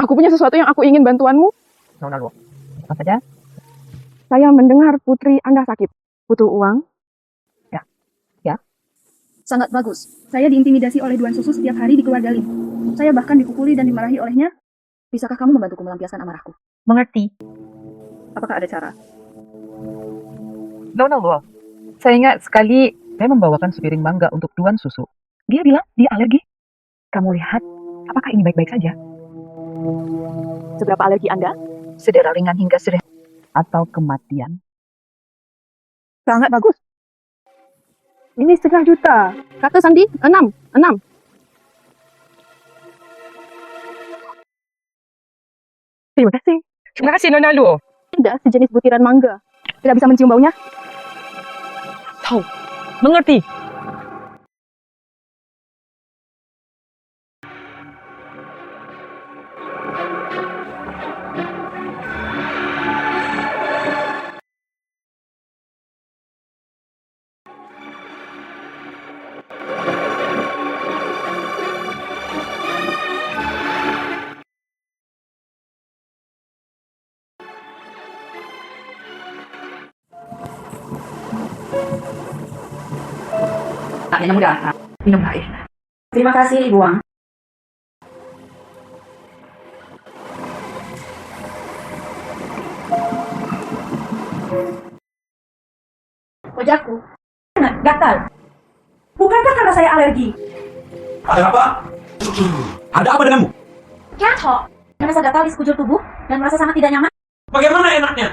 Aku punya sesuatu yang aku ingin bantuanmu. Nona Luo, apa saja? Saya mendengar putri Anda sakit. Butuh uang? Ya. Sangat bagus. Saya diintimidasi oleh Duan Susu setiap hari di keluarga Lin. Saya bahkan dipukuli dan dimarahi olehnya. Bisakah kamu membantuku melampiaskan amarahku? Mengerti. Apakah ada cara? Nona Luo, saya ingat sekali saya membawakan sepiring mangga untuk Duan Susu. Dia bilang dia alergi. Kamu lihat, apakah ini baik-baik saja? Seberapa alergi Anda? Sedera ringan hingga sedera atau kematian. Sangat bagus. Ini 1,5 juta. Kata Sandi, 6. Terima kasih. Terima kasih Nona Luo. Tidak sejenis butiran mangga. Tidak bisa mencium baunya? Tahu. Mengerti. Akhirnya mudah. Minum air. Terima kasih, Ibu Wang. Wajahku sangat gatal. Bukankah karena saya alergi? Ada apa? Ada apa denganmu? Ketok. Merasa gatal di sekujur tubuh dan merasa sangat tidak nyaman. Bagaimana enaknya?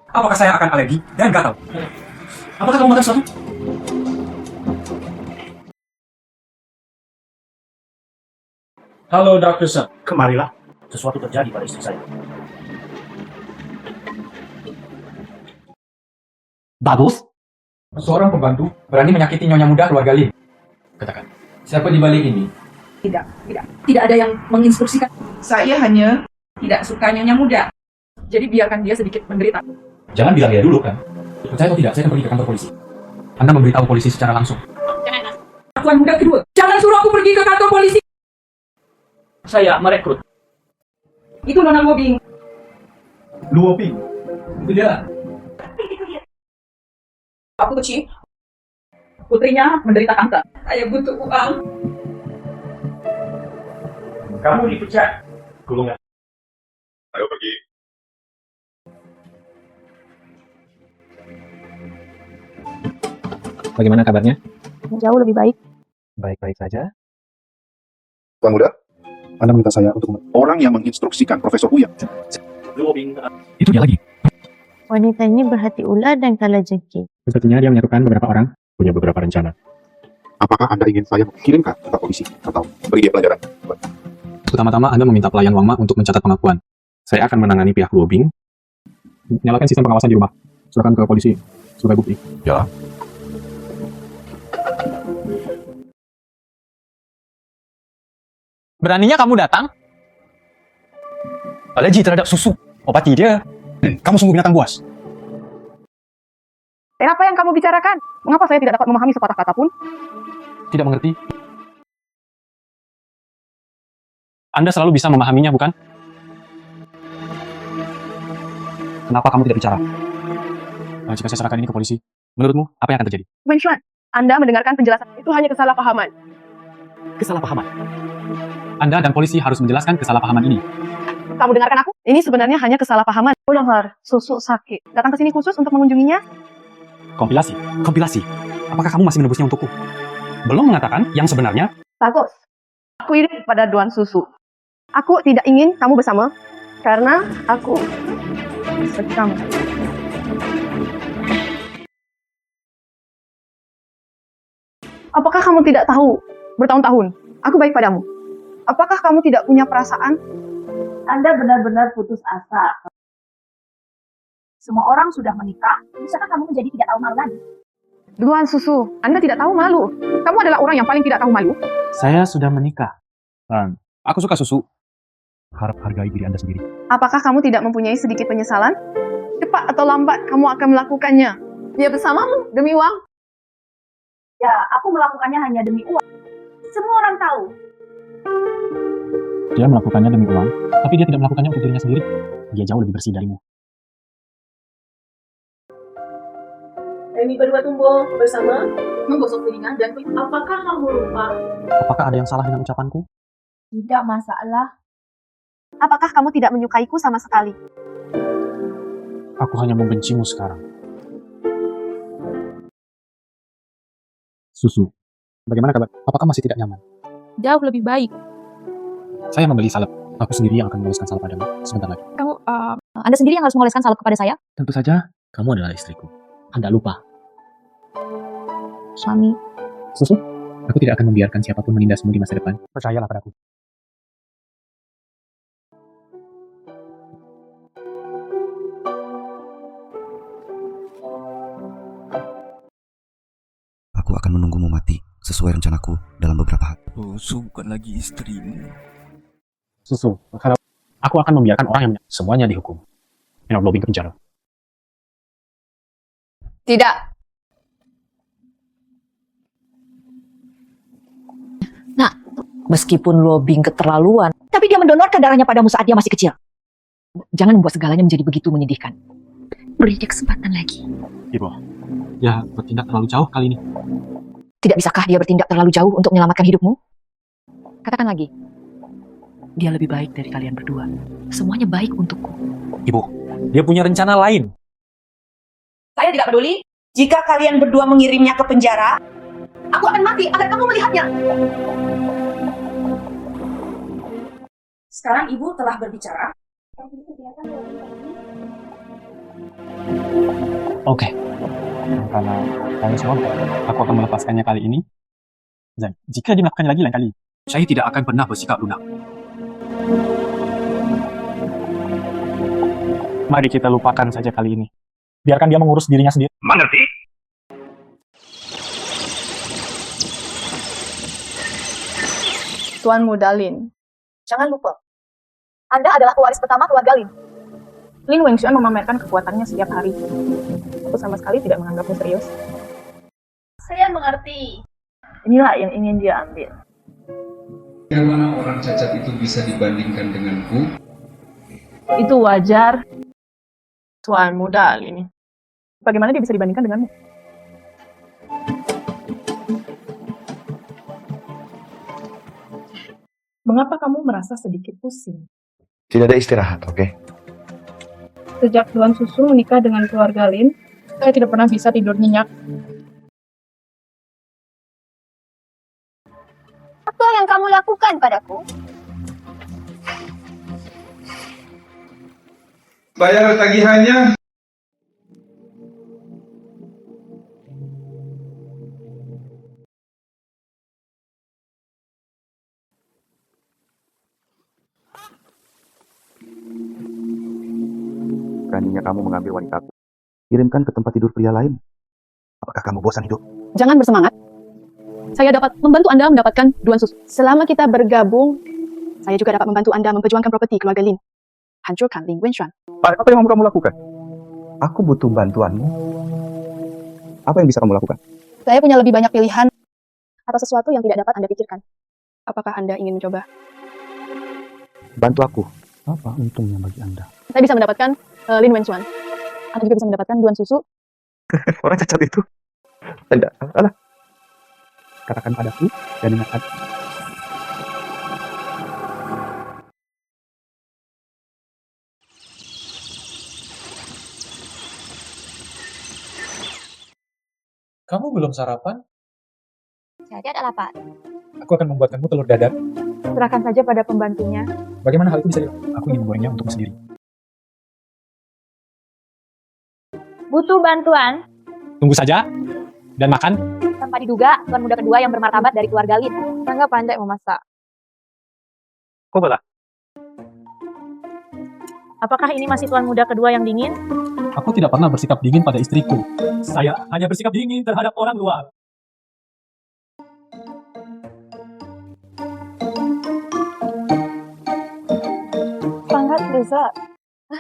Apakah saya akan alergi dan gatal? Apakah kamu makan sesuatu? Halo, Dr. Sun. Kemarilah. Sesuatu terjadi pada istri saya. Bagus. Seorang pembantu berani menyakiti nyonya muda keluarga Lin. Katakan, siapa di balik ini? Tidak ada yang menginstruksikan. Saya hanya tidak suka nyonya muda. Jadi biarkan dia sedikit menderita. Jangan bilang dia dulu kan. Percaya atau tidak, saya akan pergi ke kantor polisi. Anda memberitahu polisi secara langsung. Tuan muda kedua, jangan suruh aku pergi ke kantor polisi. Saya merekrut. Itu Nona Luo bingung. Blue Whopping. Itu dia. Aku Tuci. Putrinya menderita kanker. Saya butuh uang. Kamu dipecat. Gulungan. Ayo pergi. Bagaimana kabarnya? Jauh lebih baik. Baik-baik saja. Tuan muda, Anda meminta saya untuk orang yang menginstruksikan Profesor Uya. Itu dia lagi. Wanita ini berhati ular dan kalah jengking. Sepertinya dia menyatukan beberapa orang, punya beberapa rencana. Apakah Anda ingin saya kirimkan ke polisi atau beri dia pelajaran? Pertama-tama Anda meminta pelayan Wangma untuk mencatat pengakuan. Saya akan menangani pihak lobbying. Nyalakan sistem pengawasan di rumah. Serahkan ke polisi sebagai bukti. Ya. Beraninya kamu datang? Alergi terhadap susu. Obati dia. Kamu sungguh binatang buas. Apa yang kamu bicarakan? Mengapa saya tidak dapat memahami sepatah kata pun? Tidak mengerti. Anda selalu bisa memahaminya, bukan? Kenapa kamu tidak bicara? Jika saya serahkan ini ke polisi, menurutmu apa yang akan terjadi? Wenxuan, Anda mendengarkan penjelasan itu hanya kesalahpahaman. Kesalahpahaman. Anda dan polisi harus menjelaskan kesalahpahaman ini. Kamu dengarkan aku? Ini sebenarnya hanya kesalahpahaman. Dengar, susu sakit. Datang ke sini khusus untuk mengunjunginya? Kompilasi. Kompilasi. Apakah kamu masih menebusnya untukku? Belum mengatakan yang sebenarnya? Bagus. Aku iri pada Duan Susu. Aku tidak ingin kamu bersama karena aku sekam. Apakah kamu tidak tahu bertahun-tahun aku baik padamu? Apakah kamu tidak punya perasaan? Anda benar-benar putus asa. Semua orang sudah menikah, bisakah kamu menjadi tidak tahu malu lagi? Duan Susu, Anda tidak tahu malu. Kamu adalah orang yang paling tidak tahu malu. Saya sudah menikah. Dan aku suka susu. Harap hargai diri Anda sendiri. Apakah kamu tidak mempunyai sedikit penyesalan? Cepat atau lambat kamu akan melakukannya. Dia bersamamu demi uang. Ya, aku melakukannya hanya demi uang. Semua orang tahu. Dia melakukannya demi uang, tapi dia tidak melakukannya untuk dirinya sendiri. Dia jauh lebih bersih darimu. Kami berdua tumbuh bersama, menggosok telinga dan apakah kamu lupa? Apakah ada yang salah dengan ucapanku? Tidak masalah. Apakah kamu tidak menyukaiku sama sekali? Aku hanya membencimu sekarang. Susu. Bagaimana kabar? Apakah masih tidak nyaman? Jauh lebih baik. Saya membeli salep. Aku sendiri yang akan mengoleskan salep padamu sebentar lagi. Kamu, Anda sendiri yang harus mengoleskan salep kepada saya? Tentu saja, kamu adalah istriku. Anda lupa. Suami. Susu, aku tidak akan membiarkan siapapun menindasmu di masa depan. Percayalah padaku. Aku akan menunggumu mati sesuai rencanaku dalam beberapa hari. Oh, bukan lagi istrimu. Susu, kalau aku akan membiarkan orang yang semuanya dihukum. Yang lobbying ke penjara. Tidak. Nah, meskipun lobbying keterlaluan, tapi dia mendonorkan darahnya padamu saat dia masih kecil. Jangan membuat segalanya menjadi begitu menyedihkan. Beri dia kesempatan lagi. Ibu, ya bertindak terlalu jauh kali ini. Tidak bisakah dia bertindak terlalu jauh untuk menyelamatkan hidupmu? Katakan lagi. Dia lebih baik dari kalian berdua. Semuanya baik untukku. Ibu, dia punya rencana lain. Saya tidak peduli. Jika kalian berdua mengirimnya ke penjara, aku akan mati agar kamu melihatnya. Sekarang ibu telah berbicara. Oke. Karena kalian semua, aku akan melepaskannya kali ini. Dan jika dia melakukannya lagi lain kali, saya tidak akan pernah bersikap lunak. Mari kita lupakan saja kali ini. Biarkan dia mengurus dirinya sendiri. Mengerti? Tuan Muda Lin. Jangan lupa, Anda adalah pewaris pertama keluarga Lin. Lin Wenxuan memamerkan kekuatannya setiap hari. Aku sama sekali tidak menganggapnya serius. Saya mengerti. Inilah yang ingin dia ambil. Bagaimana orang cacat itu bisa dibandingkan denganku? Itu wajar. Tuan muda ini. Bagaimana dia bisa dibandingkan denganmu? Mengapa kamu merasa sedikit pusing? Tidak ada istirahat, oke? Sejak Tuan Susu menikah dengan keluarga Lin, saya tidak pernah bisa tidur nyenyak. Apa yang kamu lakukan padaku? Bayar tagihannya. Beraninya kamu mengambil wanitaku. Kirimkan ke tempat tidur pria lain. Apakah kamu bosan hidup? Jangan bersemangat. Saya dapat membantu Anda mendapatkan Duan Susu. Selama kita bergabung, saya juga dapat membantu Anda memperjuangkan properti keluarga Lin. Hancurkan Lin Wenxuan. Apa yang mau kamu lakukan? Aku butuh bantuanmu. Apa yang bisa kamu lakukan? Saya punya lebih banyak pilihan atau sesuatu yang tidak dapat Anda pikirkan. Apakah Anda ingin mencoba? Bantu aku. Apa untungnya bagi Anda? Saya bisa mendapatkan Lin Wenxuan. Anda juga bisa mendapatkan Duan Susu. Orang cacat itu. Tidak. Alah. Katakan padaku dan ingatkan. Kamu belum sarapan? Jadi ada lapar. Aku akan membuatkanmu telur dadar. Serahkan saja pada pembantunya. Bagaimana hal itu bisa dilakukan? Aku ingin menggorengnya untukmu sendiri. Butuh bantuan? Tunggu saja dan makan. Tanpa diduga, tuan muda kedua yang bermartabat dari keluarga Lin. Sangat pandai memasak. Kok belah? Apakah ini masih tuan muda kedua yang dingin? Aku tidak pernah bersikap dingin pada istriku. Saya hanya bersikap dingin terhadap orang luar. Sangat lezat.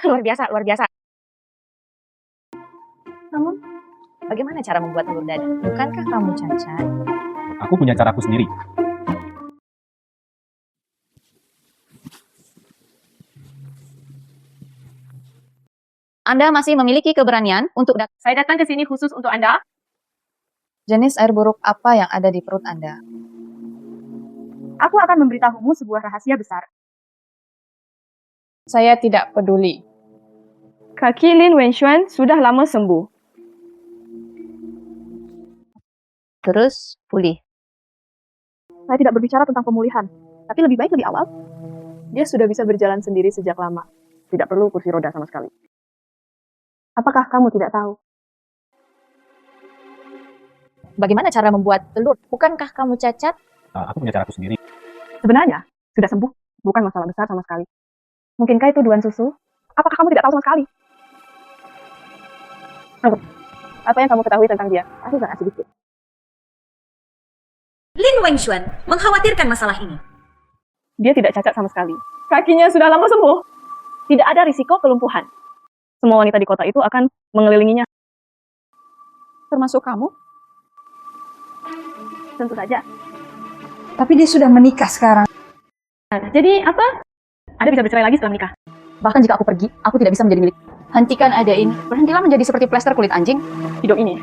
Luar biasa, luar biasa. Namun, bagaimana cara membuat telur dadar? Bukankah kamu cacat? Aku punya caraku sendiri. Anda masih memiliki keberanian untuk Saya datang ke sini khusus untuk Anda. jenis air buruk apa yang ada di perut Anda? Aku akan memberitahumu sebuah rahasia besar. Saya tidak peduli. Kaki Lin Wenxuan sudah lama sembuh. Terus pulih. Saya tidak berbicara tentang pemulihan, tapi lebih baik lebih awal. Dia sudah bisa berjalan sendiri sejak lama. Tidak perlu kursi roda sama sekali. Apakah kamu tidak tahu? Bagaimana cara membuat telur? Bukankah kamu cacat? Aku punya caraku sendiri. Sebenarnya, sudah sembuh. Bukan masalah besar sama sekali. Mungkinkah itu Duan Susu? Apakah kamu tidak tahu sama sekali? Anggap, apa yang kamu ketahui tentang dia? Pasti sangat sedikit. Lin Wenxuan mengkhawatirkan masalah ini. Dia tidak cacat sama sekali. Kakinya sudah lama sembuh. Tidak ada risiko kelumpuhan. Semua wanita di kota itu akan mengelilinginya. Termasuk kamu? Tentu saja. Tapi dia sudah menikah sekarang. Jadi apa? Anda bisa bercerai lagi setelah menikah. Bahkan jika aku pergi, aku tidak bisa menjadi milik. Hentikan ada ini. Berhentilah menjadi seperti plester kulit anjing. Hidup ini.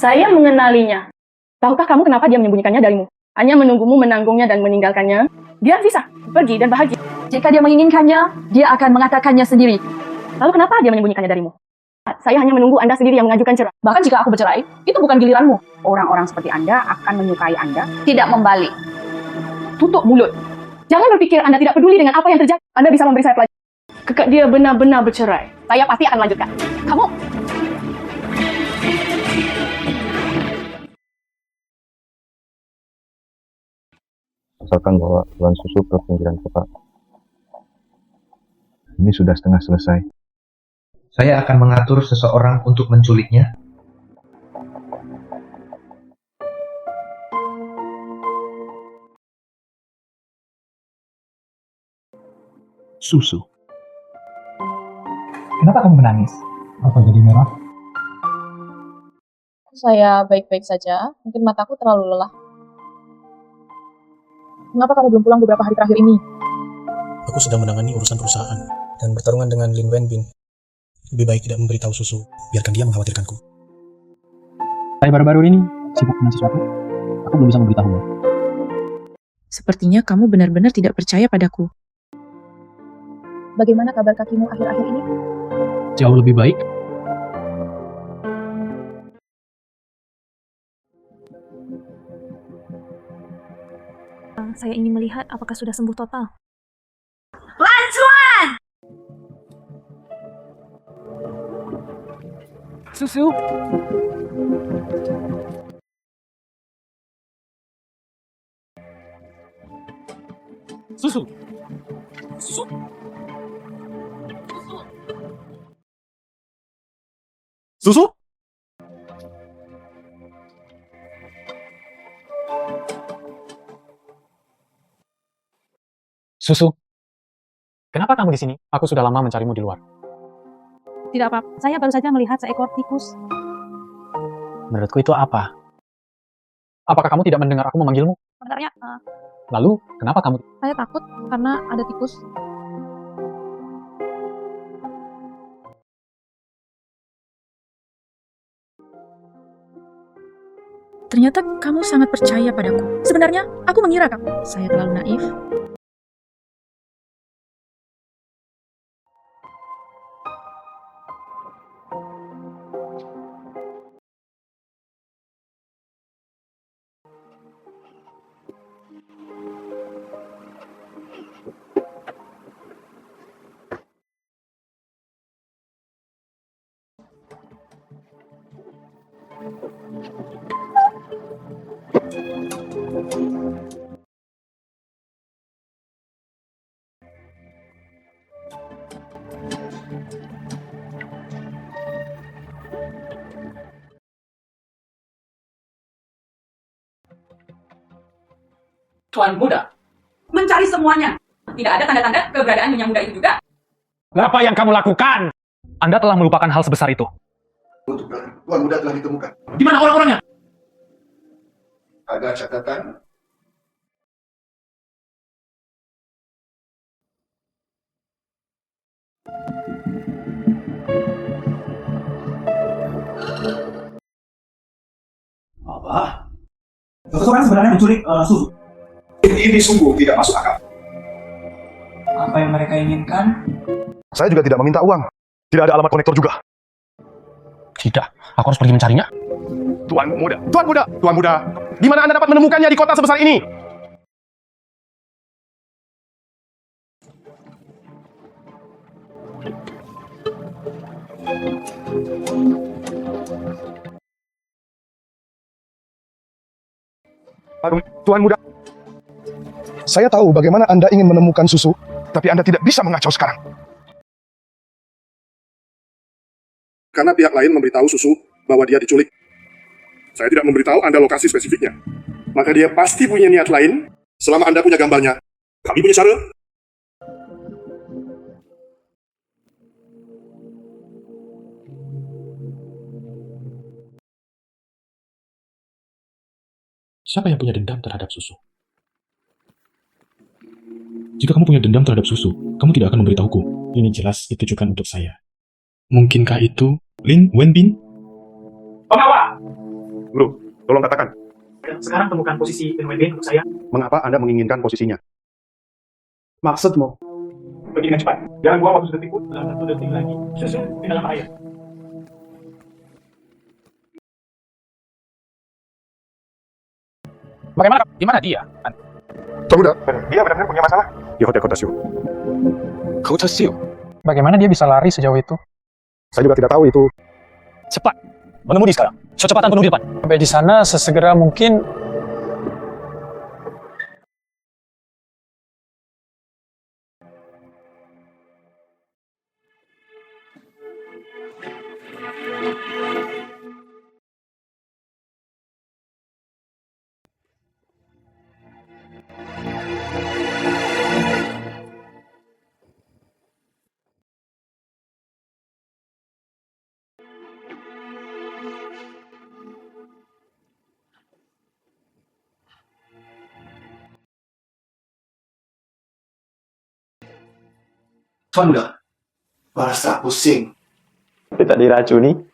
Saya mengenalinya. Tahukah kamu kenapa dia menyembunyikannya darimu? Hanya menunggumu menanggungnya dan meninggalkannya. Dia bisa pergi dan bahagia. Jika dia menginginkannya, dia akan mengatakannya sendiri. Lalu kenapa dia menyembunyikannya darimu? Saya hanya menunggu Anda sendiri yang mengajukan cerai. Bahkan jika aku bercerai, itu bukan giliranmu. Orang-orang seperti Anda akan menyukai Anda. Tidak membalik. Tutup mulut. Jangan berpikir Anda tidak peduli dengan apa yang terjadi. Anda bisa memberi saya pelajaran. Ketika dia benar-benar bercerai, saya pasti akan melanjutkan. Kamu? Asalkan bawa Duan Susu ke pinggiran kota. Ini sudah setengah selesai. Saya akan mengatur seseorang untuk menculiknya. Susu. Kenapa kamu menangis? Apa jadi merah? Saya baik-baik saja. Mungkin mataku terlalu lelah. Mengapa kamu belum pulang beberapa hari terakhir ini? Aku sedang menangani urusan perusahaan dan bertarungan dengan Lin Wenbin. Lebih baik tidak memberitahu susu, biarkan dia mengkhawatirkanku. Saya baru-baru ini sibuk dengan sesuatu. Aku belum bisa memberitahu. Sepertinya kamu benar-benar tidak percaya padaku. Bagaimana kabar kakimu akhir-akhir ini? Jauh lebih baik. Saya ingin melihat apakah sudah sembuh total. Lanjuan! Susu. Susu. Susu. Susu? Susu. Kenapa kamu di sini? Aku sudah lama mencarimu di luar. Tidak apa, saya baru saja melihat seekor tikus. Menurutku itu apa? Apakah kamu tidak mendengar aku memanggilmu? Sebenarnya, Lalu, kenapa kamu? saya takut karena ada tikus. Ternyata kamu sangat percaya padaku. Sebenarnya, aku mengira kamu. Saya terlalu naif. Tuan muda, mencari semuanya. Tidak ada tanda-tanda keberadaan Nyonya muda itu juga. Apa yang kamu lakukan? Anda telah melupakan hal sebesar itu. Tuan muda telah ditemukan. Di mana orang-orangnya? Ada catatan. Apa? Seseorang sebenarnya menculik susu. Ini sungguh tidak masuk akal. Apa yang mereka inginkan? Saya juga tidak meminta uang. Tidak ada alamat konektor juga. Tidak, aku harus pergi mencarinya. Tuan muda, Tuan muda, Tuan muda. Di mana Anda dapat menemukannya di kota sebesar ini? Aduh, Tuan muda. Saya tahu bagaimana Anda ingin menemukan susu, tapi Anda tidak bisa mengacau sekarang. Karena pihak lain memberitahu susu bahwa dia diculik. Saya tidak memberitahu Anda lokasi spesifiknya. Maka dia pasti punya niat lain. Selama Anda punya gambarnya, kami punya cara. Siapa yang punya dendam terhadap susu? Jika kamu punya dendam terhadap susu, kamu tidak akan memberitahuku. Ini jelas ditujukan untuk saya. Mungkinkah itu Lin Wenbin? Pengawal! Guru, tolong katakan. Sekarang temukan posisi Lin Wenbin untuk saya. Mengapa Anda menginginkan posisinya? Maksudmu? Pergi dengan cepat. Jangan buang waktu sedetik pun. Dalam 1 detik lagi, susu di dalam air. Bagaimana? Di mana dia? Tuan muda, dia benar-benar punya masalah di Hotel Kotasio. Kotasio? Bagaimana dia bisa lari sejauh itu? Saya juga tidak tahu itu. Cepat, mengemudi sekarang. Secepatan penuh di depan. Sampai di sana sesegera mungkin. Tuan muda, merasa pusing. Kita diracuni.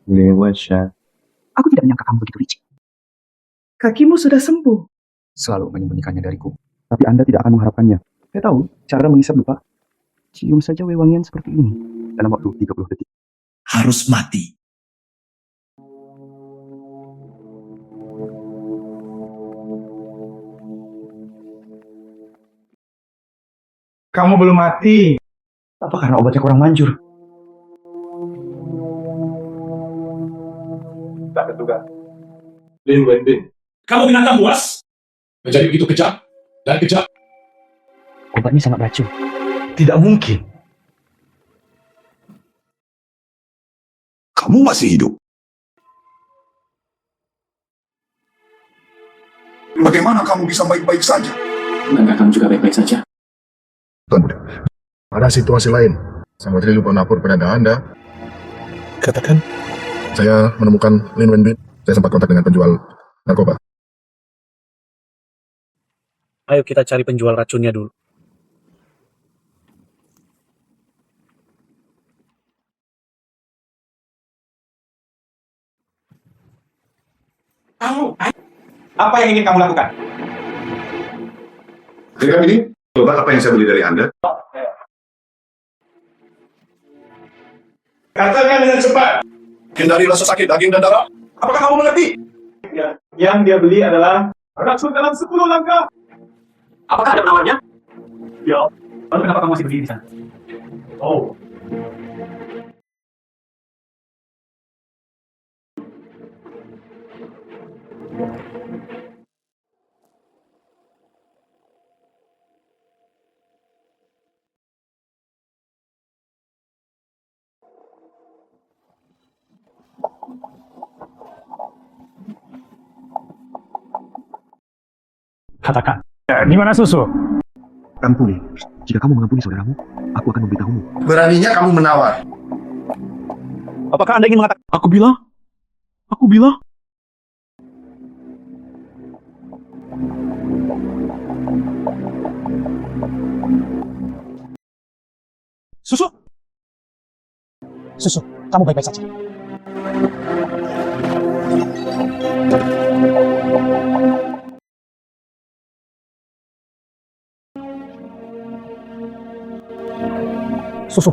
Lewat Syah. Aku tidak menyangka kamu begitu licik. Kakimu sudah sembuh. Selalu menyembunyikannya dariku. Tapi Anda tidak akan mengharapkannya. Saya tahu cara mengisap lupa. Cium saja wewangian seperti ini dalam waktu 30 detik. Harus mati. Kamu belum mati. Apa karena obatnya kurang manjur? Tak terduga. Lin Wenbin. Kamu binatang buas. Menjadi begitu kejam dan kejam. Obatnya sangat beracun. Tidak mungkin. Kamu masih hidup. Bagaimana kamu bisa baik-baik saja? Bukankah kamu juga baik-baik saja? Tuan Muda, ada situasi lain. Saya mau lupa lapor pada Anda. Katakan. Saya menemukan Lin Wenbin. Saya sempat kontak dengan penjual narkoba. Ayo kita cari penjual racunnya dulu. Apa yang ingin kamu lakukan? Kira ini, obat apa yang saya beli dari Anda? Katakan dengan cepat. Hindari rasa sakit daging dan darah. Apakah kamu mengerti? Ya, yang dia beli adalah racun dalam 10 langkah. Apakah ada penawarnya? Ya. Lalu kenapa kamu masih berdiri di sana? Oh. Katakan. Di mana susu? Ampuni. Jika kamu mengampuni saudaramu, aku akan memberitahumu. Beraninya kamu menawar. Apakah Anda ingin mengatakan? Aku bilang. Susu, kamu baik-baik saja. Susu.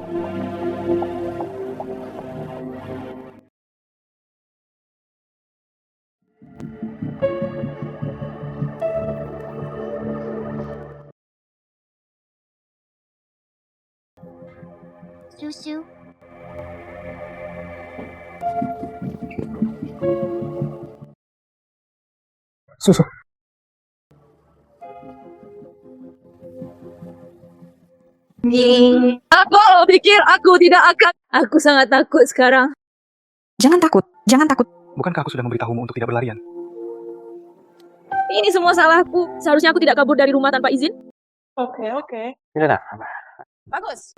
Susu. Susu. Aku pikir aku tidak akan. Aku sangat takut sekarang. Jangan takut, jangan takut. Bukankah aku sudah memberitahumu untuk tidak berlarian? Ini semua salahku. Seharusnya aku tidak kabur dari rumah tanpa izin. Oke. Tidak. Bagus.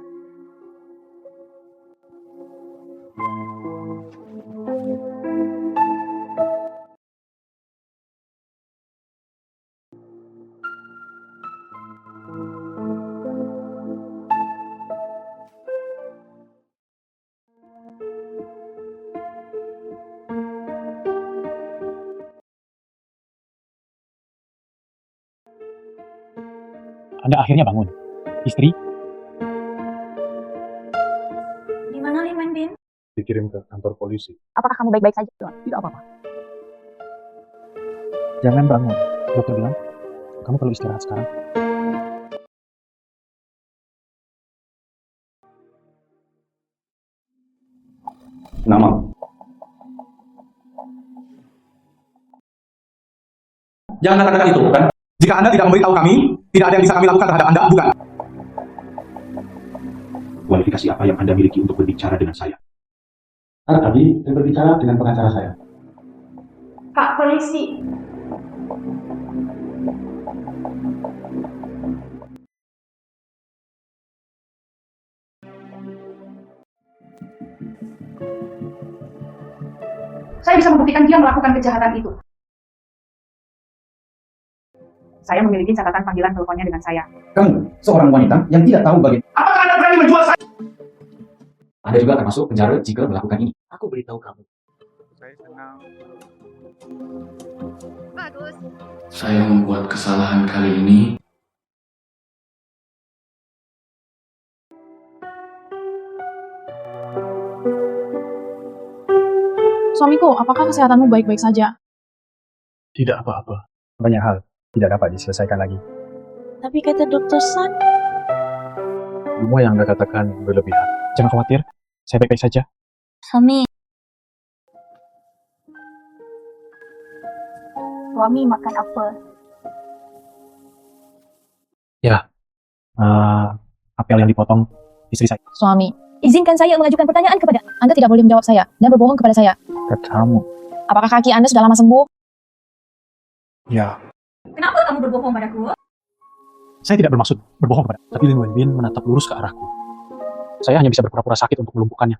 Anda akhirnya bangun. Istri? Di mana Lin Wenbin? Dikirim ke kantor polisi. Apakah kamu baik-baik saja? Tidak apa-apa. Jangan bangun. Dokter bilang, kamu perlu istirahat sekarang. Nama. Jangan katakan itu, bukan? Jika Anda tidak memberitahu kami, tidak ada yang bisa kami lakukan terhadap Anda, bukan? Kualifikasi apa yang Anda miliki untuk berbicara dengan saya? Tadi saya berbicara dengan pengacara saya. Kak polisi. Saya bisa membuktikan dia melakukan kejahatan itu. Saya memiliki catatan panggilan teleponnya dengan saya. Kamu, seorang wanita yang tidak tahu bagaimana. Apakah Anda berani menjual saya? Anda juga akan masuk penjara jika melakukan ini. Aku beritahu kamu. Bagus. Saya membuat kesalahan kali ini. Suamiku, apakah kesehatanmu baik-baik saja? Tidak apa-apa. Banyak hal tidak dapat diselesaikan lagi. Tapi kata Dokter San, Semua yang Anda katakan berlebihan. Jangan khawatir, saya baik-baik saja. Suami makan apa? Ya, apel yang dipotong istri saya. Suami, izinkan saya mengajukan pertanyaan kepada Anda. Tidak boleh menjawab saya dan berbohong kepada saya. Katamu. Apakah kaki Anda sudah lama sembuh? Ya, Kenapa kamu berbohong padaku? saya tidak bermaksud berbohong kepada, tapi Lin Wenbin menatap lurus ke arahku. Saya hanya bisa berpura-pura sakit untuk melumpuhkannya.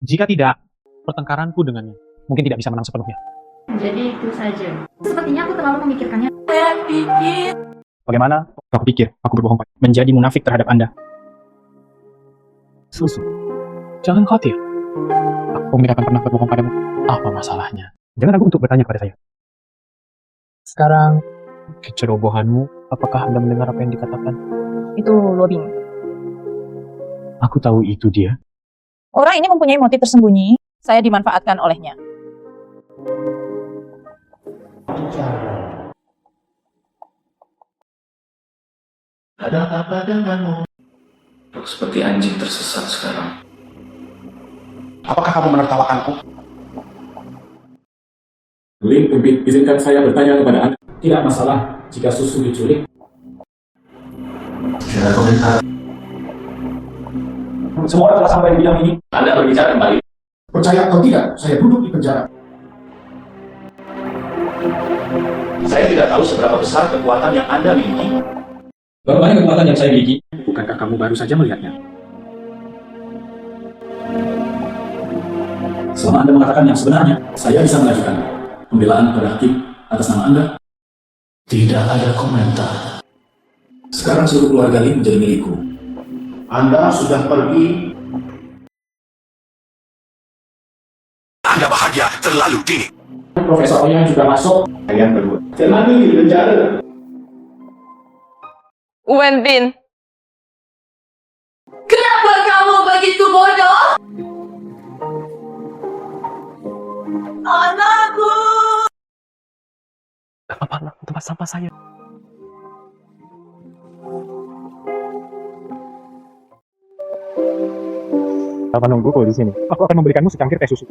Jika tidak, pertengkaranku dengannya mungkin tidak bisa menang sepenuhnya. Jadi itu saja. Sepertinya aku terlalu memikirkannya. Saya pikir. Bagaimana? Aku pikir aku berbohong menjadi munafik terhadap Anda. Susu, jangan khawatir. Aku tidak akan pernah berbohong padamu. Apa masalahnya? Jangan ragu untuk bertanya kepada saya. Sekarang, kecerobohanmu, apakah Anda mendengar apa yang dikatakan? Itu Lobing. Aku tahu itu dia. Orang ini mempunyai motif tersembunyi. Saya dimanfaatkan olehnya. Ada apa denganmu? Aku seperti anjing tersesat sekarang. Apakah kamu menertawakanku? Lin, izinkan saya bertanya kepada Anda. Tidak masalah jika susu diculik. Tidak ada komentar. Semua orang telah sampai di bidang ini. Anda berbicara kembali. Percaya atau tidak, saya duduk di penjara. Saya tidak tahu seberapa besar kekuatan yang Anda miliki. Berapa banyak kekuatan yang saya miliki? Bukankah kamu baru saja melihatnya? Selama Anda mengatakan yang sebenarnya, saya bisa mengajukan pembelaan pada hakim atas nama Anda. Tidak ada komentar. Sekarang seluruh keluarga Lin menjadi milikku. Anda sudah pergi. Anda bahagia terlalu dini. Profesor Oya juga masuk. Kalian berdua. Jangan di penjara. Wenbin, Kenapa kamu begitu bodoh? Anakku. Apa tempat sampah saya? Apa nungguku di sini? Aku akan memberikanmu secangkir teh susu.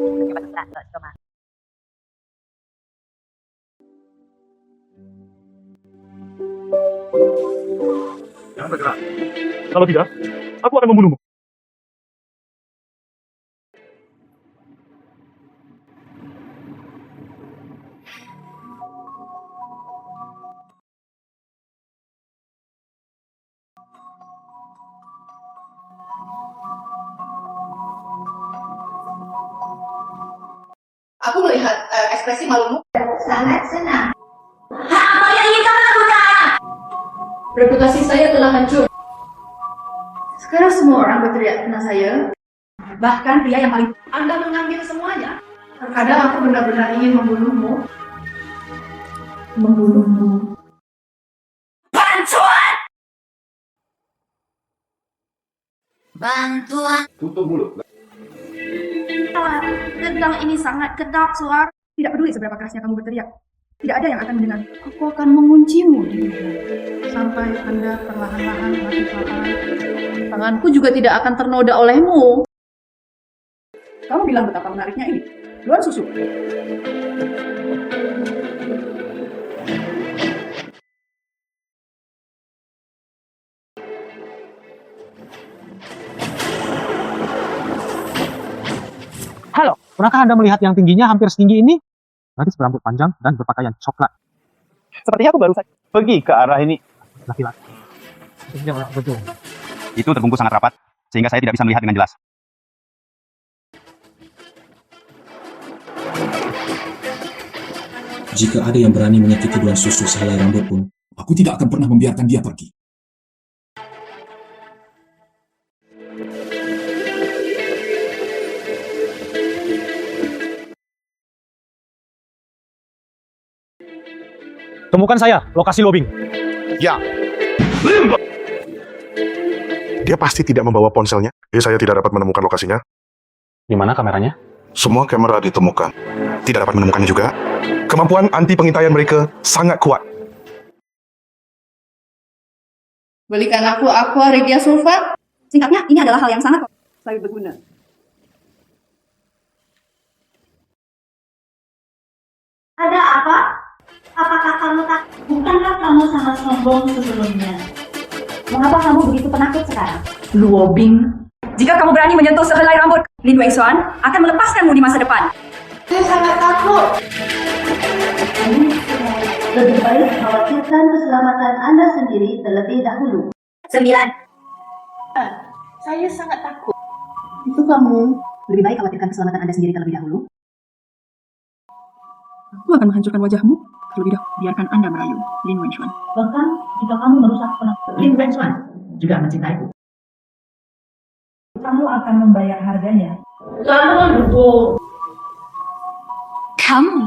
Jangan bergerak. Kalau tidak, aku akan membunuhmu. Aku melihat ekspresi malumu. Sangat senang. Apa yang ingin kamu lakukan? Reputasi saya telah hancur. Sekarang semua orang berteriak tentang saya. Bahkan pria yang paling... Anda mengambil semuanya. Terkadang aku benar-benar ingin membunuhmu. Membunuhmu. Bantuan! Bantuan. Tutup mulut. Tendang ini sangat kedap, Suar. Tidak peduli seberapa kerasnya kamu berteriak. Tidak ada yang akan mendengar. Aku akan menguncimu di luar. Sampai Anda perlahan-lahan mati kelaparan. Tanganku juga tidak akan ternoda olehmu. Kamu bilang betapa menariknya ini. Luar susu. Pernahkah Anda melihat yang tingginya hampir setinggi ini? Gadis berambut panjang dan berpakaian coklat. Sepertinya aku baru saja pergi ke arah ini. Laki-laki. Betul. Itu terbungkus sangat rapat, sehingga saya tidak bisa melihat dengan jelas. Jika ada yang berani menyakiti Tuan Susu sehelai rambut pun, aku tidak akan pernah membiarkan dia pergi. Temukan saya, lokasi lobbying. Ya. Dia pasti tidak membawa ponselnya. Saya tidak dapat menemukan lokasinya. Di mana kameranya? Semua kamera ditemukan. Tidak dapat menemukannya juga. Kemampuan anti pengintaian mereka sangat kuat. Belikan aku aqua regia sulfat. Singkatnya, ini adalah hal yang sangat berguna. Ada apa? Apakah kamu tak? Bukankah kamu sangat sombong sebelumnya? Mengapa kamu begitu penakut sekarang? Luo Bing, jika kamu berani menyentuh sehelai rambut, Lin Wengxuan akan melepaskanmu di masa depan. Saya sangat takut. Lebih baik khawatirkan keselamatan Anda sendiri terlebih dahulu. 9. Saya sangat takut. Itu kamu. Lebih baik khawatirkan keselamatan Anda sendiri terlebih dahulu. Aku akan menghancurkan wajahmu. Terlebih dahulu, biarkan Anda merayu, Lin Wengxuan. Bahkan jika kamu merusak penampilan Lin Wengxuan juga mencintaiku. Kamu akan membayar harganya. Jangan dulu. Kamu?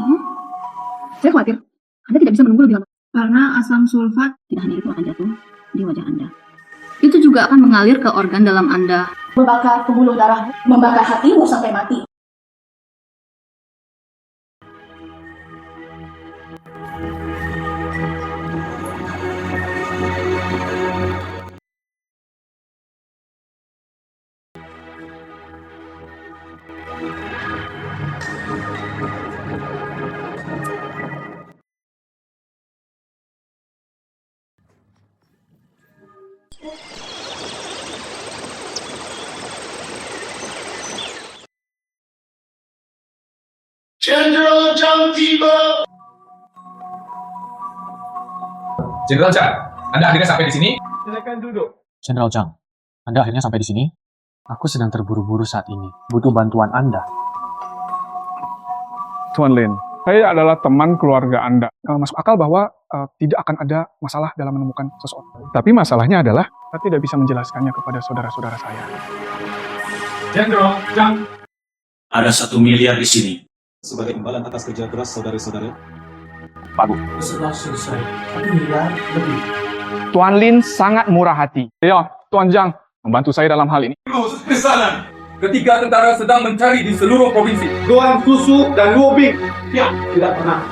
Saya khawatir Anda tidak bisa menunggu lebih lama. Karena asam sulfat tidak hanya itu akan jatuh di wajah Anda. Itu juga akan mengalir ke organ dalam Anda. Membakar pembuluh darahmu, membakar hatimu sampai mati. Jenderal Zhang tiba. Jenderal Zhang, Anda akhirnya sampai di sini? Silakan duduk. Jenderal Zhang, Anda akhirnya sampai di sini? Aku sedang terburu-buru saat ini. Butuh bantuan Anda. Tuan Lin, saya adalah teman keluarga Anda. Masuk akal bahwa tidak akan ada masalah dalam menemukan seseorang. Tapi masalahnya adalah saya tidak bisa menjelaskannya kepada saudara-saudara saya. Jenderal Zhang. Ada 1 miliar di sini. Sebagai imbalan atas kerja keras saudara-saudara. Bagus. Setelah selesai, 1 miliar lebih. Tuan Lin sangat murah hati. Ya, Tuan Zhang, membantu saya dalam hal ini. Terus ke sana. Ketiga tentara sedang mencari di seluruh provinsi. Tuan Susu dan Luo Bing. Ya, tidak pernah.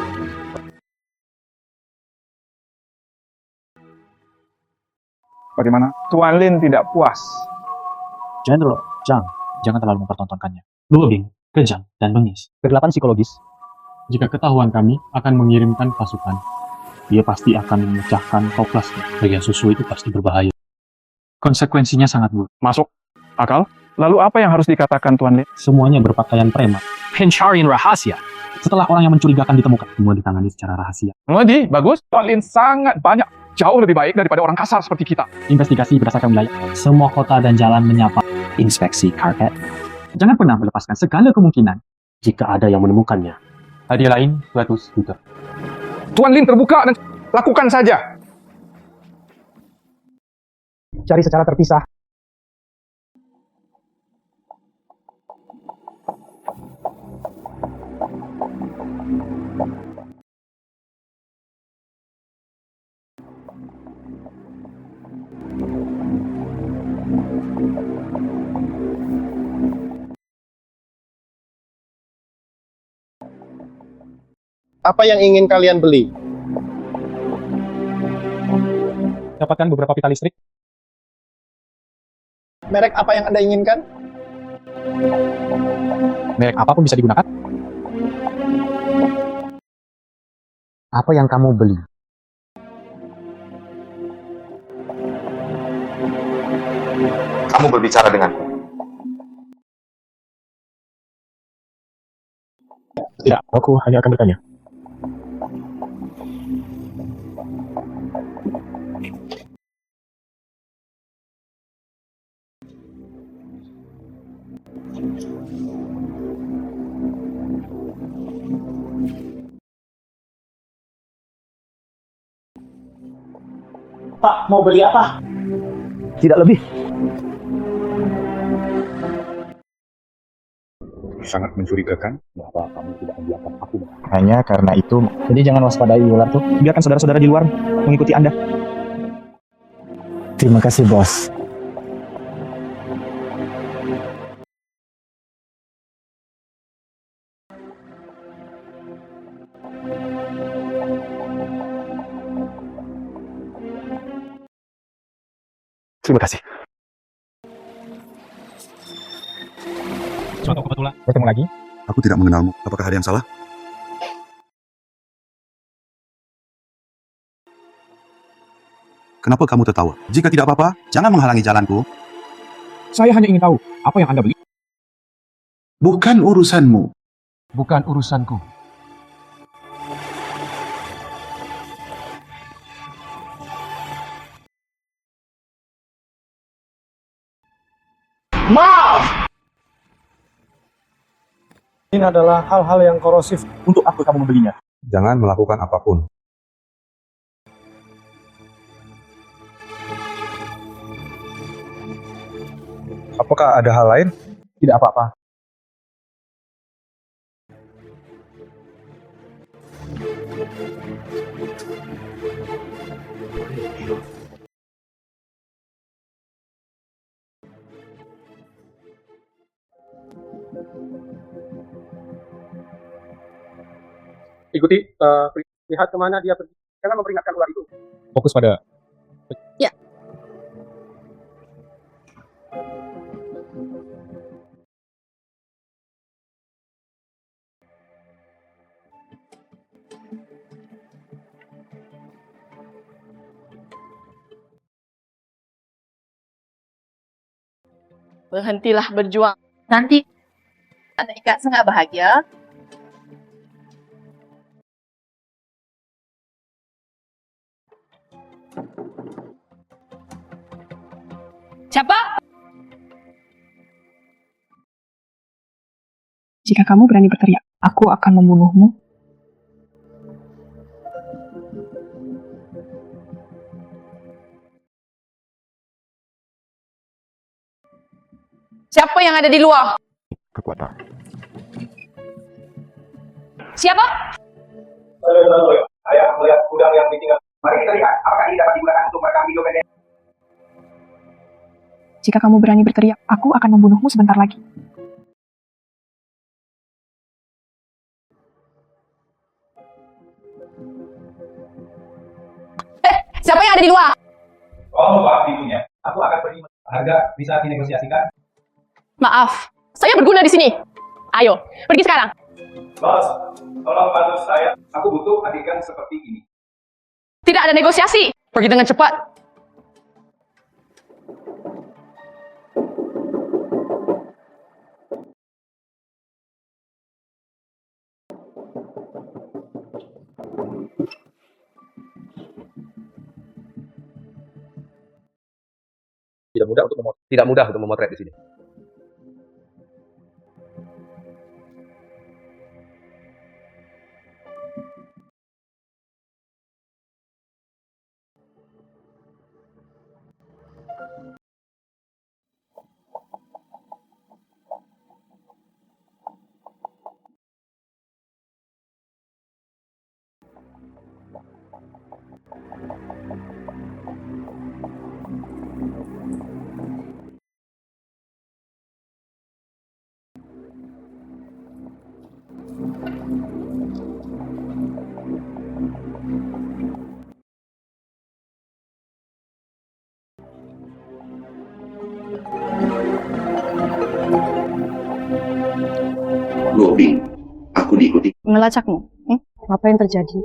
Bagaimana? Tuan Lin tidak puas. Jenderal Zhang, jangan terlalu mempertontonkannya. Luo Bing kejam dan bengis. Kegelapan psikologis. Jika ketahuan kami akan mengirimkan pasukan, dia pasti akan memecahkan toplasnya. Bagian susu itu pasti berbahaya. Konsekuensinya sangat buruk. Masuk akal? Lalu apa yang harus dikatakan Tuan Lin? Semuanya berpakaian preman. Pencarian rahasia. Setelah orang yang mencurigakan ditemukan, semua ditangani secara rahasia. Jadi, bagus. Tuan Lin sangat banyak. Jauh lebih baik daripada orang kasar seperti kita. Investigasi berdasarkan wilayah. Semua kota dan jalan menyapa. Inspeksi karpet. Jangan pernah melepaskan segala kemungkinan jika ada yang menemukannya. Hadiah lain 200 juta. Tuan Lin terbuka dan lakukan saja. Cari secara terpisah. Apa yang ingin kalian beli? Dapatkan beberapa pita listrik. Merek apa yang Anda inginkan? Merek apapun bisa digunakan. Apa yang kamu beli? Kamu berbicara denganku. Tidak, aku hanya akan bertanya. Pak, mau beli apa? Tidak lebih. Sangat mencurigakan bahwa kamu tidak membiarkan aku. Hanya karena itu, jadi jangan waspadai ular tuh. Biarkan saudara-saudara di luar mengikuti Anda. Terima kasih, bos. Terima kasih. Suatu kebetulan bertemu lagi. Aku tidak mengenalmu. Apakah ada yang salah? Kenapa kamu tertawa? Jika tidak apa-apa, jangan menghalangi jalanku. Saya hanya ingin tahu apa yang Anda beli. Bukan urusanmu. Bukan urusanku. Maaf! Ini adalah hal-hal yang korosif. Untuk apa kamu membelinya? Jangan melakukan apapun. Apakah ada hal lain? Tidak apa-apa. Ikuti, lihat kemana dia pergi. Jangan memperingatkan ular itu. Fokus pada... Ya. Berhentilah berjuang. Nanti anak ikat sangat bahagia. Siapa? Jika kamu berani berteriak, aku akan membunuhmu. Siapa yang ada di luar? Kekuatan. Siapa? Saya melihat gudang yang ditinggal. Mari kita lihat apakah ini dapat digunakan untuk merekam video pendek. Jika kamu berani berteriak, aku akan membunuhmu sebentar lagi. Siapa yang ada di luar? Oh, buka pintunya. Aku akan pergi. Harga bisa dinegosiasikan. Maaf, saya berguna di sini. Ayo, pergi sekarang. Bos, tolong bantu saya. Aku butuh adegan seperti ini. Tidak ada negosiasi. Pergi dengan cepat. Tidak mudah untuk memotret di sini. Lobby, aku diikuti. Melacakmu. Apa yang terjadi?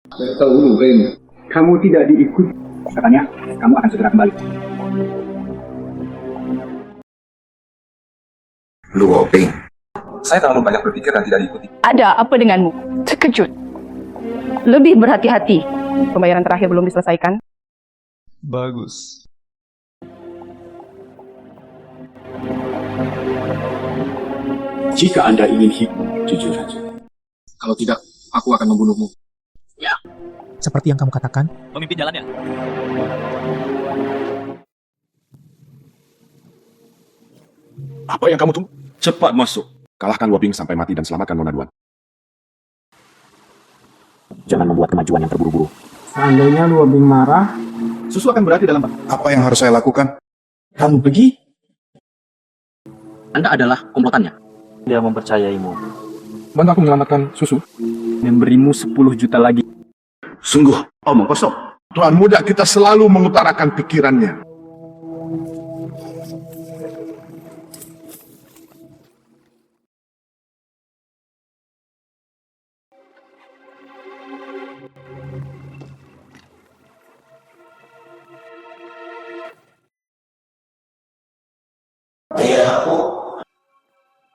Saya tahu, Ren. Kamu tidak diikuti. Katanya, kamu akan segera kembali. Lu Oping. Saya terlalu banyak berpikir dan tidak diikuti. Ada apa denganmu? Terkejut. Lebih berhati-hati. Pembayaran terakhir belum diselesaikan. Bagus. Jika Anda ingin hidup, jujur saja. Kalau tidak, aku akan membunuhmu. Ya. Seperti yang kamu katakan. Pemimpin jalannya. Apa yang kamu tunggu? Cepat masuk. Kalahkan Wobing sampai mati dan selamatkan Nona Duan. Jangan membuat kemajuan yang terburu-buru. Seandainya Wobing marah, susu akan berarti dalam... Apa yang harus saya lakukan? Kamu pergi? Anda adalah komplotannya. Dia mempercayaimu. Bantu aku menyelamatkan susu. Memberimu 10 juta lagi. Sungguh omong kosong. Tuan muda kita selalu mengutarakan pikirannya.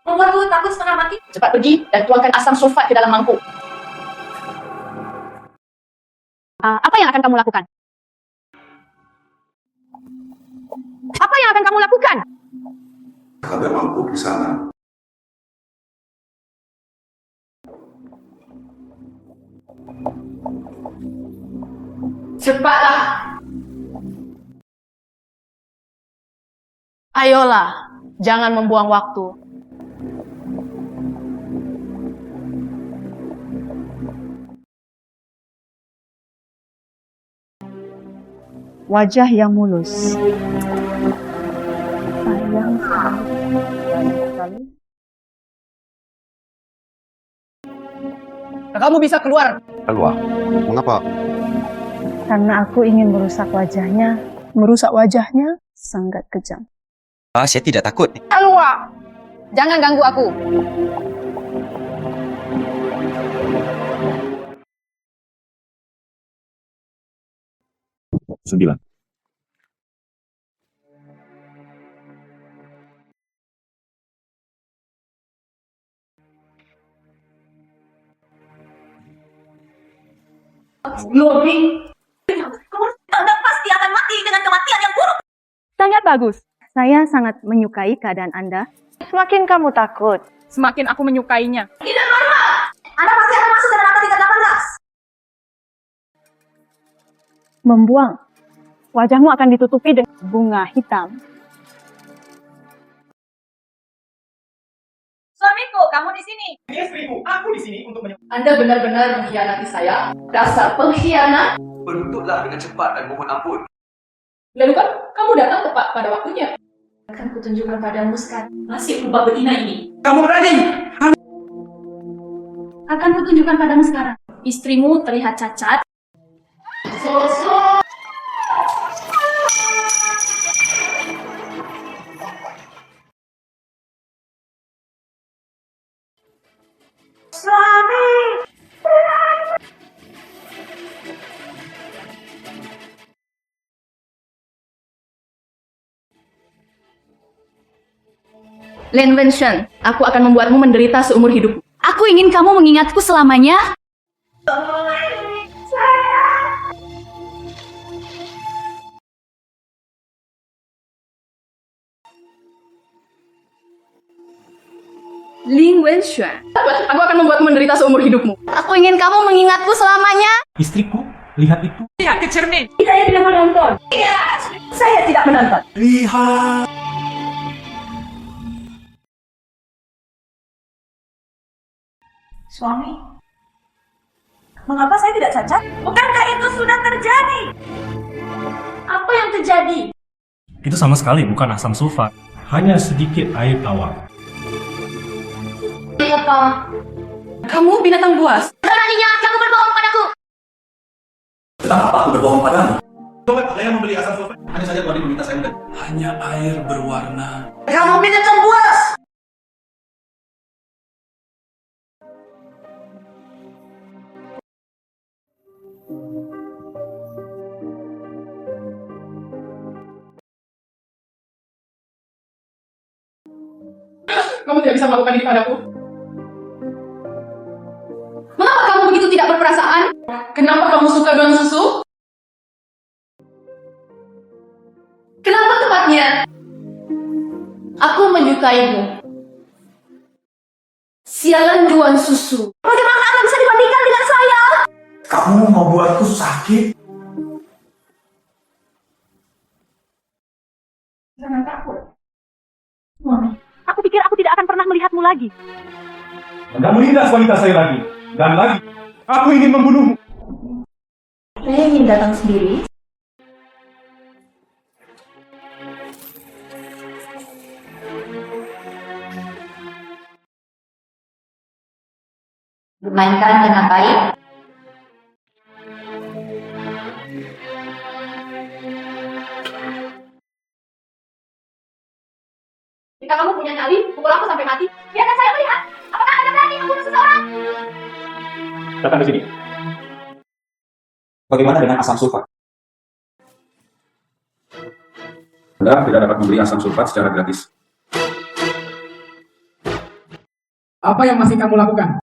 Membuatku takut setengah mati. Cepat pergi dan tuangkan asam sulfat ke dalam mangkuk. Apa yang akan kamu lakukan? Apa yang akan kamu lakukan? Ada mangkuk di sana. Cepatlah. Ayolah, jangan membuang waktu. Wajah yang mulus. Sayang sekali. Kamu bisa keluar. Keluar? Mengapa? Karena aku ingin merusak wajahnya. Merusak wajahnya sangat kejam. Saya tidak takut. Keluar. Jangan ganggu aku. Sembilan. Wobing, Anda pasti akan mati dengan kematian yang buruk. Sangat bagus. Saya sangat menyukai keadaan Anda. Semakin kamu takut, Semakin aku menyukainya. Tidak normal. Anda pasti akan masuk ke neraka tingkat 18. membuang. Wajahmu akan ditutupi dengan bunga hitam. Suamiku, kamu di sini. Istrimu, aku di sini untuk Anda benar-benar mengkhianati saya. Dasar pengkhianat. Berlututlah dengan cepat dan mohon ampun. Lalu kan kamu datang tepat pada waktunya. Akan kutunjukkan padamu sekarang. Masih lupa betina ini. Kamu berani? Akan kutunjukkan padamu sekarang. Istrimu terlihat cacat. Suami. Lin Wenxuan, aku akan membuatmu menderita seumur hidupmu. Aku ingin kamu mengingatku selamanya. Lin Wenxuan, aku akan membuatmu menderita seumur hidupmu. Aku ingin kamu mengingatku selamanya. Istriku, lihat itu. Lihat ke cermin. Saya tidak menonton. Iya, saya tidak menonton. Lihat. Suami, mengapa saya tidak cacat? Bukankah itu sudah terjadi? Apa yang terjadi? Itu sama sekali bukan asam sulfat, hanya sedikit air tawar. Apa? Kamu binatang buas. Beraninya kamu berbohong padaku. Tentang apa aku berbohong padamu? Coba ada yang membeli asam sulfat. Hanya saja Tuan meminta saya membeli. Hanya air berwarna. Kamu binatang buas. Kamu tidak bisa melakukan ini padaku. Mengapa kamu begitu tidak berperasaan? Kenapa kamu suka dengan susu? Kenapa tepatnya? Aku menyukaimu. Sialan juan susu. Bagaimana Anda bisa dibandingkan dengan saya? Kamu mau buatku sakit? Jangan takut. Aku pikir aku tidak akan pernah melihatmu lagi. Anda menindas wanita saya lagi. Dan lagi, aku ingin membunuhmu. Saya ingin datang sendiri. Mainkan dengan baik. Jika kamu punya nyali, pukul aku sampai mati. Biarkan saya melihat. Apakah Anda berani membunuh seseorang? Datang ke sini. Bagaimana dengan asam sulfat? Anda tidak dapat memberi asam sulfat secara gratis. Apa yang masih kamu lakukan?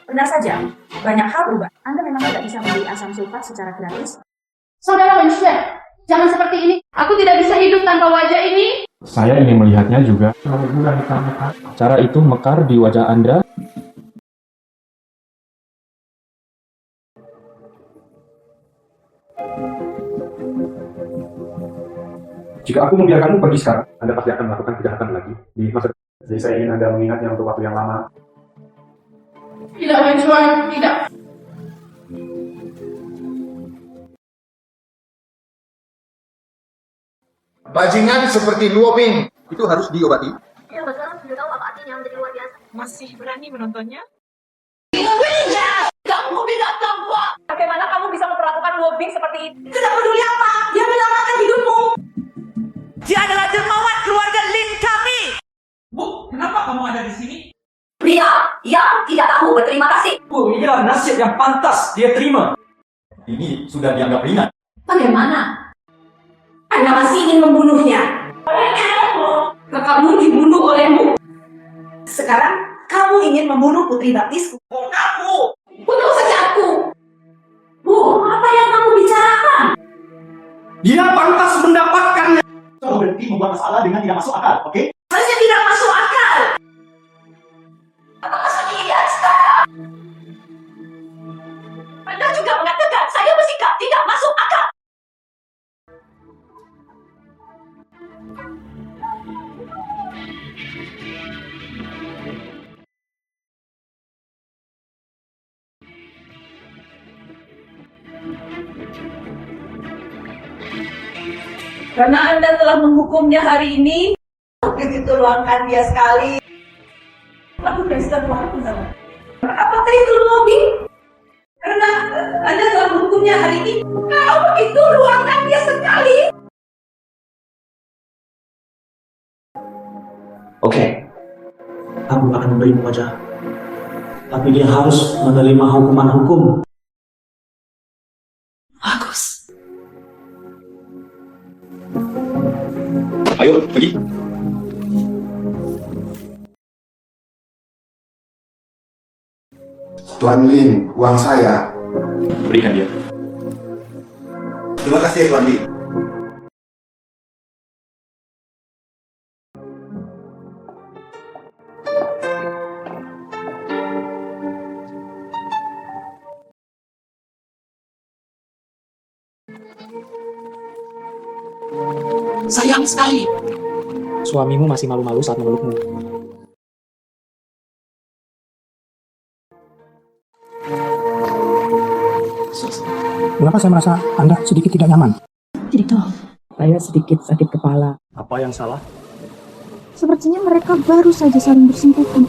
Benar saja, banyak hal berubah. Anda memang tidak bisa membeli asam sulfat secara gratis. Saudara Winston, jangan seperti ini. Aku tidak bisa hidup tanpa wajah ini. Saya ingin melihatnya juga. Cara itu mekar di wajah Anda. Jika aku membiarkanmu pergi sekarang, Anda pasti akan melakukan kejahatan lagi di masa depan. Jadi saya ingin Anda mengingatnya untuk waktu yang lama. Tidak, Winston, tidak. Bajingan seperti Luobing itu harus diobati. Ya, sekarang sudah tahu apa artinya menjadi luar biasa. Masih berani menontonnya? Kamu tidak tahu. Bagaimana kamu bisa memperlakukan Luobing seperti itu? Tidak peduli apa, dia menyelamatkan hidupmu. Dia adalah dermawan keluarga Lin kami. Bu, kenapa kamu ada di sini? Pria yang tidak tahu berterima kasih. Bu, inilah nasib yang pantas dia terima. Ini sudah dianggap ringan. Bagaimana? Anda masih ingin membunuhnya? Kamu dibunuh olehmu. Sekarang kamu ingin membunuh putri baptisku. Aku. Bunuh saja aku. Bu, apa yang kamu bicarakan? Dia pantas mendapatkannya. Kamu berhenti membuat masalah dengan tidak masuk akal, oke? Saya tidak masuk akal. Apakah saya lihat sekarang? Anda juga mengatakan saya bersikap tidak masuk akal. Karena Anda telah menghukumnya hari ini, begitu luangkan dia sekali. Aku bisa luangkan sama. Apakah itu Luobing? Karena Anda telah menghukumnya hari ini, kalau begitu luangkan dia sekali. Oke, aku akan memberimu wajah. Tapi dia harus menerima hukuman hukum. Bagus. Ayo, pergi. Tuan Lin, uang saya. Berikan dia. Terima kasih, Tuan Lin. Sayang sekali. Suamimu masih malu-malu saat memelukmu. Mengapa saya merasa Anda sedikit tidak nyaman? Tidak tahu. Saya sedikit sakit kepala. Apa yang salah? Sepertinya mereka baru saja saling bersinggungan.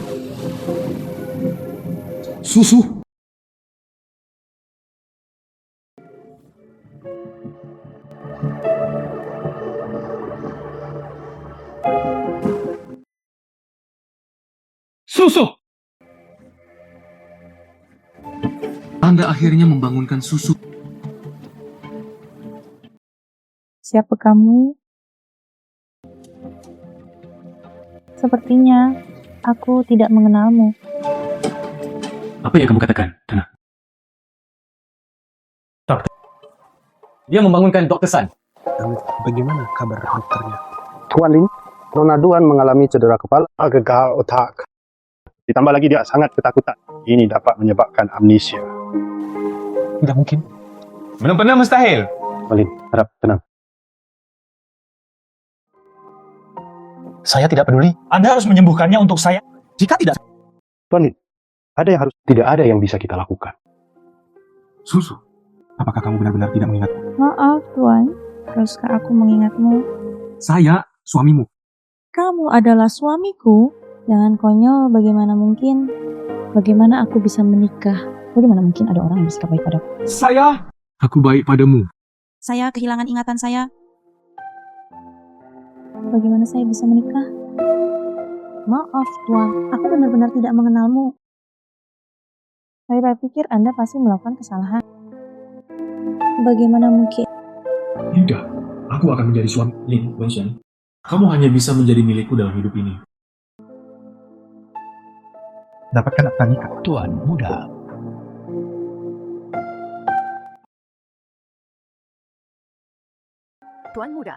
Susu. Susu! Anda akhirnya membangunkan susu. Siapa kamu? Sepertinya aku tidak mengenalmu. Apa yang kamu katakan, Tanah? Dia membangunkan Dr. San. Bagaimana kabar dokternya? Tuan Lin, Nona Duan mengalami cedera kepala, gagal otak. Ditambah lagi dia sangat ketakutan. Ini dapat menyebabkan amnesia. Tidak mungkin. Benar-benar mustahil. Tuan Lin, harap tenang. Saya tidak peduli. Anda harus menyembuhkannya untuk saya. Jika tidak... Tuan Lin, tidak ada yang bisa kita lakukan. Susu, apakah kamu benar-benar tidak mengingat? Maaf, Tuan. Haruskah aku mengingatmu? Saya suamimu. Kamu adalah suamiku. Jangan konyol, bagaimana mungkin? Bagaimana aku bisa menikah? Bagaimana mungkin ada orang yang bersikap baik padaku? Aku baik padamu. Saya kehilangan ingatan saya. Bagaimana saya bisa menikah? Maaf, Tuan. Aku benar-benar tidak mengenalmu. Saya pikir Anda pasti melakukan kesalahan. Bagaimana mungkin? Tidak, aku akan menjadi suami Lin Wenxian. Kamu hanya bisa menjadi milikku dalam hidup ini. Dapatkan akta nikah. Tuan muda. Tuan muda.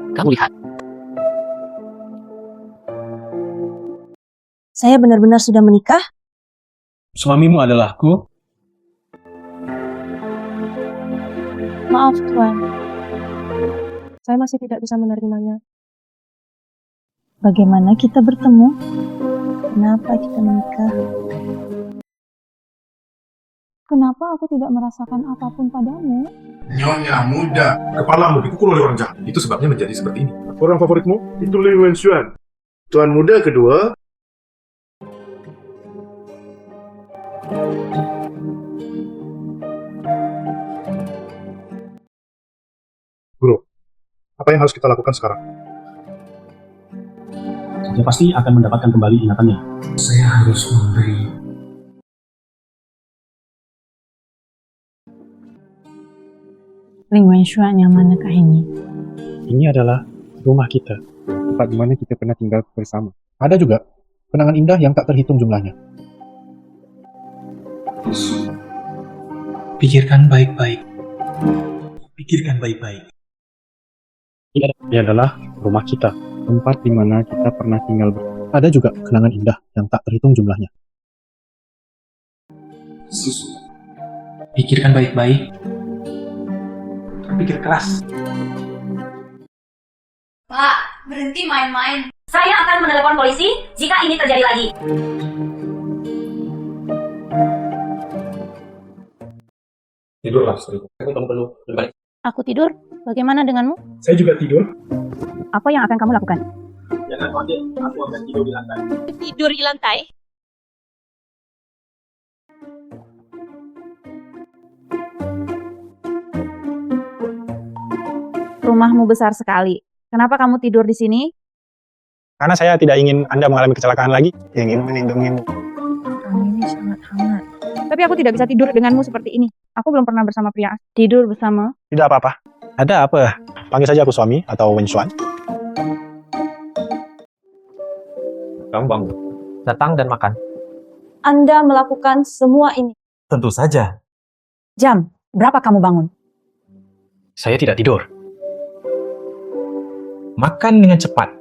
Kamu lihat. Saya benar-benar sudah menikah? Suamimu adalah aku. Maaf, Tuan. Saya masih tidak bisa menerimanya. Bagaimana kita bertemu? Kenapa kita menikah? Kenapa aku tidak merasakan apapun padamu? Nyonya muda, kepalamu dipukul oleh orang jahat. Itu sebabnya menjadi seperti ini. Orang favoritmu? Itu Lin Wenxuan. Tuan muda kedua. Guru, apa yang harus kita lakukan sekarang? Dia pasti akan mendapatkan kembali ingatannya. Saya harus memberi. Ling Wenxuan yang manakah ini? Ini adalah rumah kita. Tempat di mana kita pernah tinggal bersama. Ada juga kenangan indah yang tak terhitung jumlahnya. Pikirkan baik-baik. Pikirkan baik-baik. Ini adalah rumah kita. Tempat di mana kita pernah tinggal bersama. Ada juga kenangan indah yang tak terhitung jumlahnya. Susu. Pikirkan baik-baik. Pikir keras. Pak, berhenti main-main. Saya akan menelepon polisi jika ini terjadi lagi. Tidurlah, istriku. Aku kamu perlu berbalik. Aku tidur. Bagaimana denganmu? Saya juga tidur. Apa yang akan kamu lakukan? Jangan khawatir, aku akan tidur di lantai. Tidur di lantai? Rumahmu besar sekali. Kenapa kamu tidur di sini? Karena saya tidak ingin Anda mengalami kecelakaan lagi. Ingin melindungimu. Ini sangat hangat. Tapi aku tidak bisa tidur denganmu seperti ini. Aku belum pernah bersama pria tidur bersama. Tidak apa-apa. Ada apa? Panggil saja aku suami atau Wenxuan. Kamu bangun. Datang dan makan. Anda melakukan semua ini. Tentu saja. Jam, berapa kamu bangun? Saya tidak tidur. Makan dengan cepat.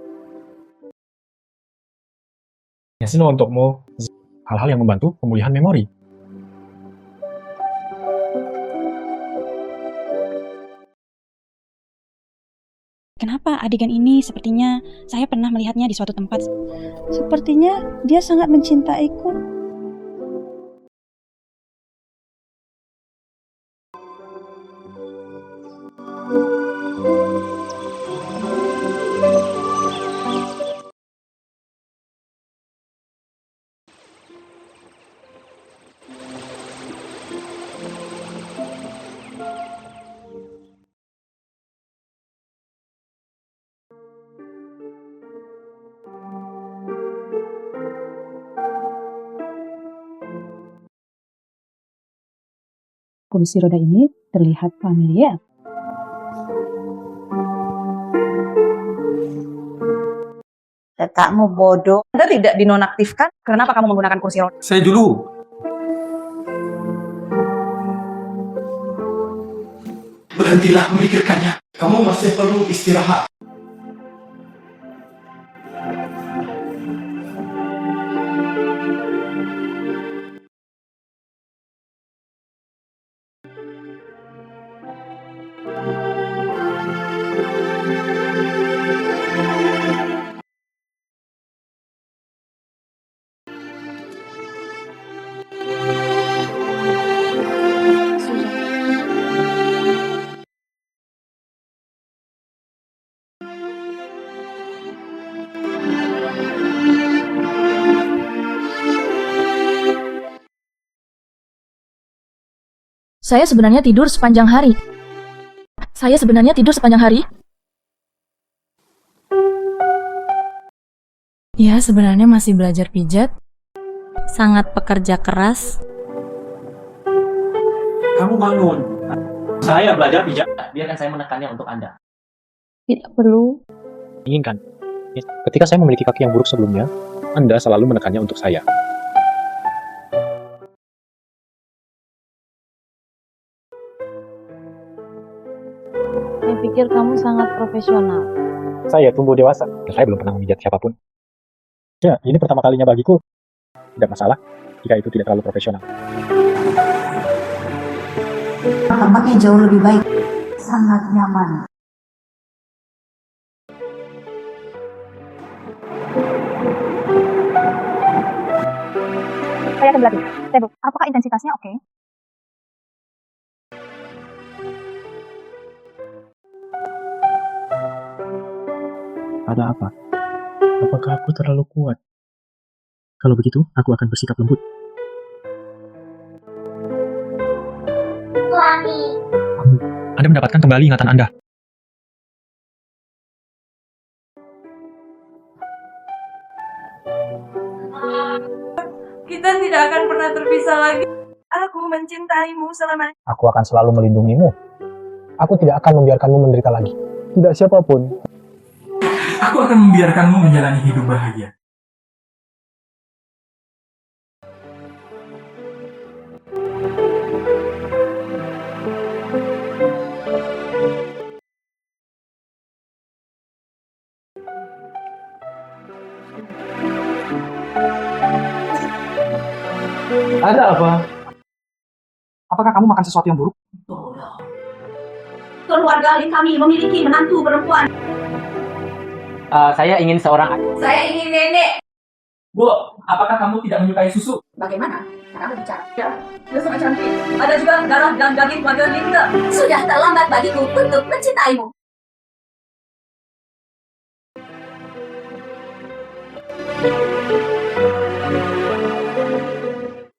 Biasanya untukmu hal-hal yang membantu pemulihan memori. Kenapa adegan ini sepertinya saya pernah melihatnya di suatu tempat? Sepertinya dia sangat mencintaiku. Kursi roda ini terlihat familiar. Kakakmu bodoh. Anda tidak dinonaktifkan. Kenapa kamu menggunakan kursi roda? Saya dulu. Berhentilah memikirkannya. Kamu masih perlu istirahat. Saya sebenarnya tidur sepanjang hari. Ya, sebenarnya masih belajar pijat. Sangat pekerja keras. Kamu bangun. Saya belajar pijat. Biarkan saya menekannya untuk Anda. Tidak perlu. Inginkan. Ketika saya memiliki kaki yang buruk sebelumnya, Anda selalu menekannya untuk saya. Saya pikir kamu sangat profesional. Saya tumbuh dewasa, dan saya belum pernah memijat siapapun. Ya, ini pertama kalinya bagiku. Tidak masalah jika itu tidak terlalu profesional. Tempatnya jauh lebih baik. Sangat nyaman. Saya akan berlatih. Tebuk, apakah intensitasnya oke? Ada apa? Apakah aku terlalu kuat? Kalau begitu, aku akan bersikap lembut. Anda mendapatkan kembali ingatan Anda. Kita tidak akan pernah terpisah lagi. Aku mencintaimu selamanya. Aku akan selalu melindungimu. Aku tidak akan membiarkanmu menderita lagi. Tidak siapapun. Aku akan membiarkanmu menjalani hidup bahagia. Ada apa? Apakah kamu makan sesuatu yang buruk? Keluarga kami memiliki menantu perempuan. Saya ingin seorang... Saya ingin nenek. Bu, apakah kamu tidak menyukai susu? Bagaimana? Cara berbicara. Ya, dia sangat cantik. Ada juga darah dan daging keluarga kita. Sudah terlambat bagiku untuk mencintaimu.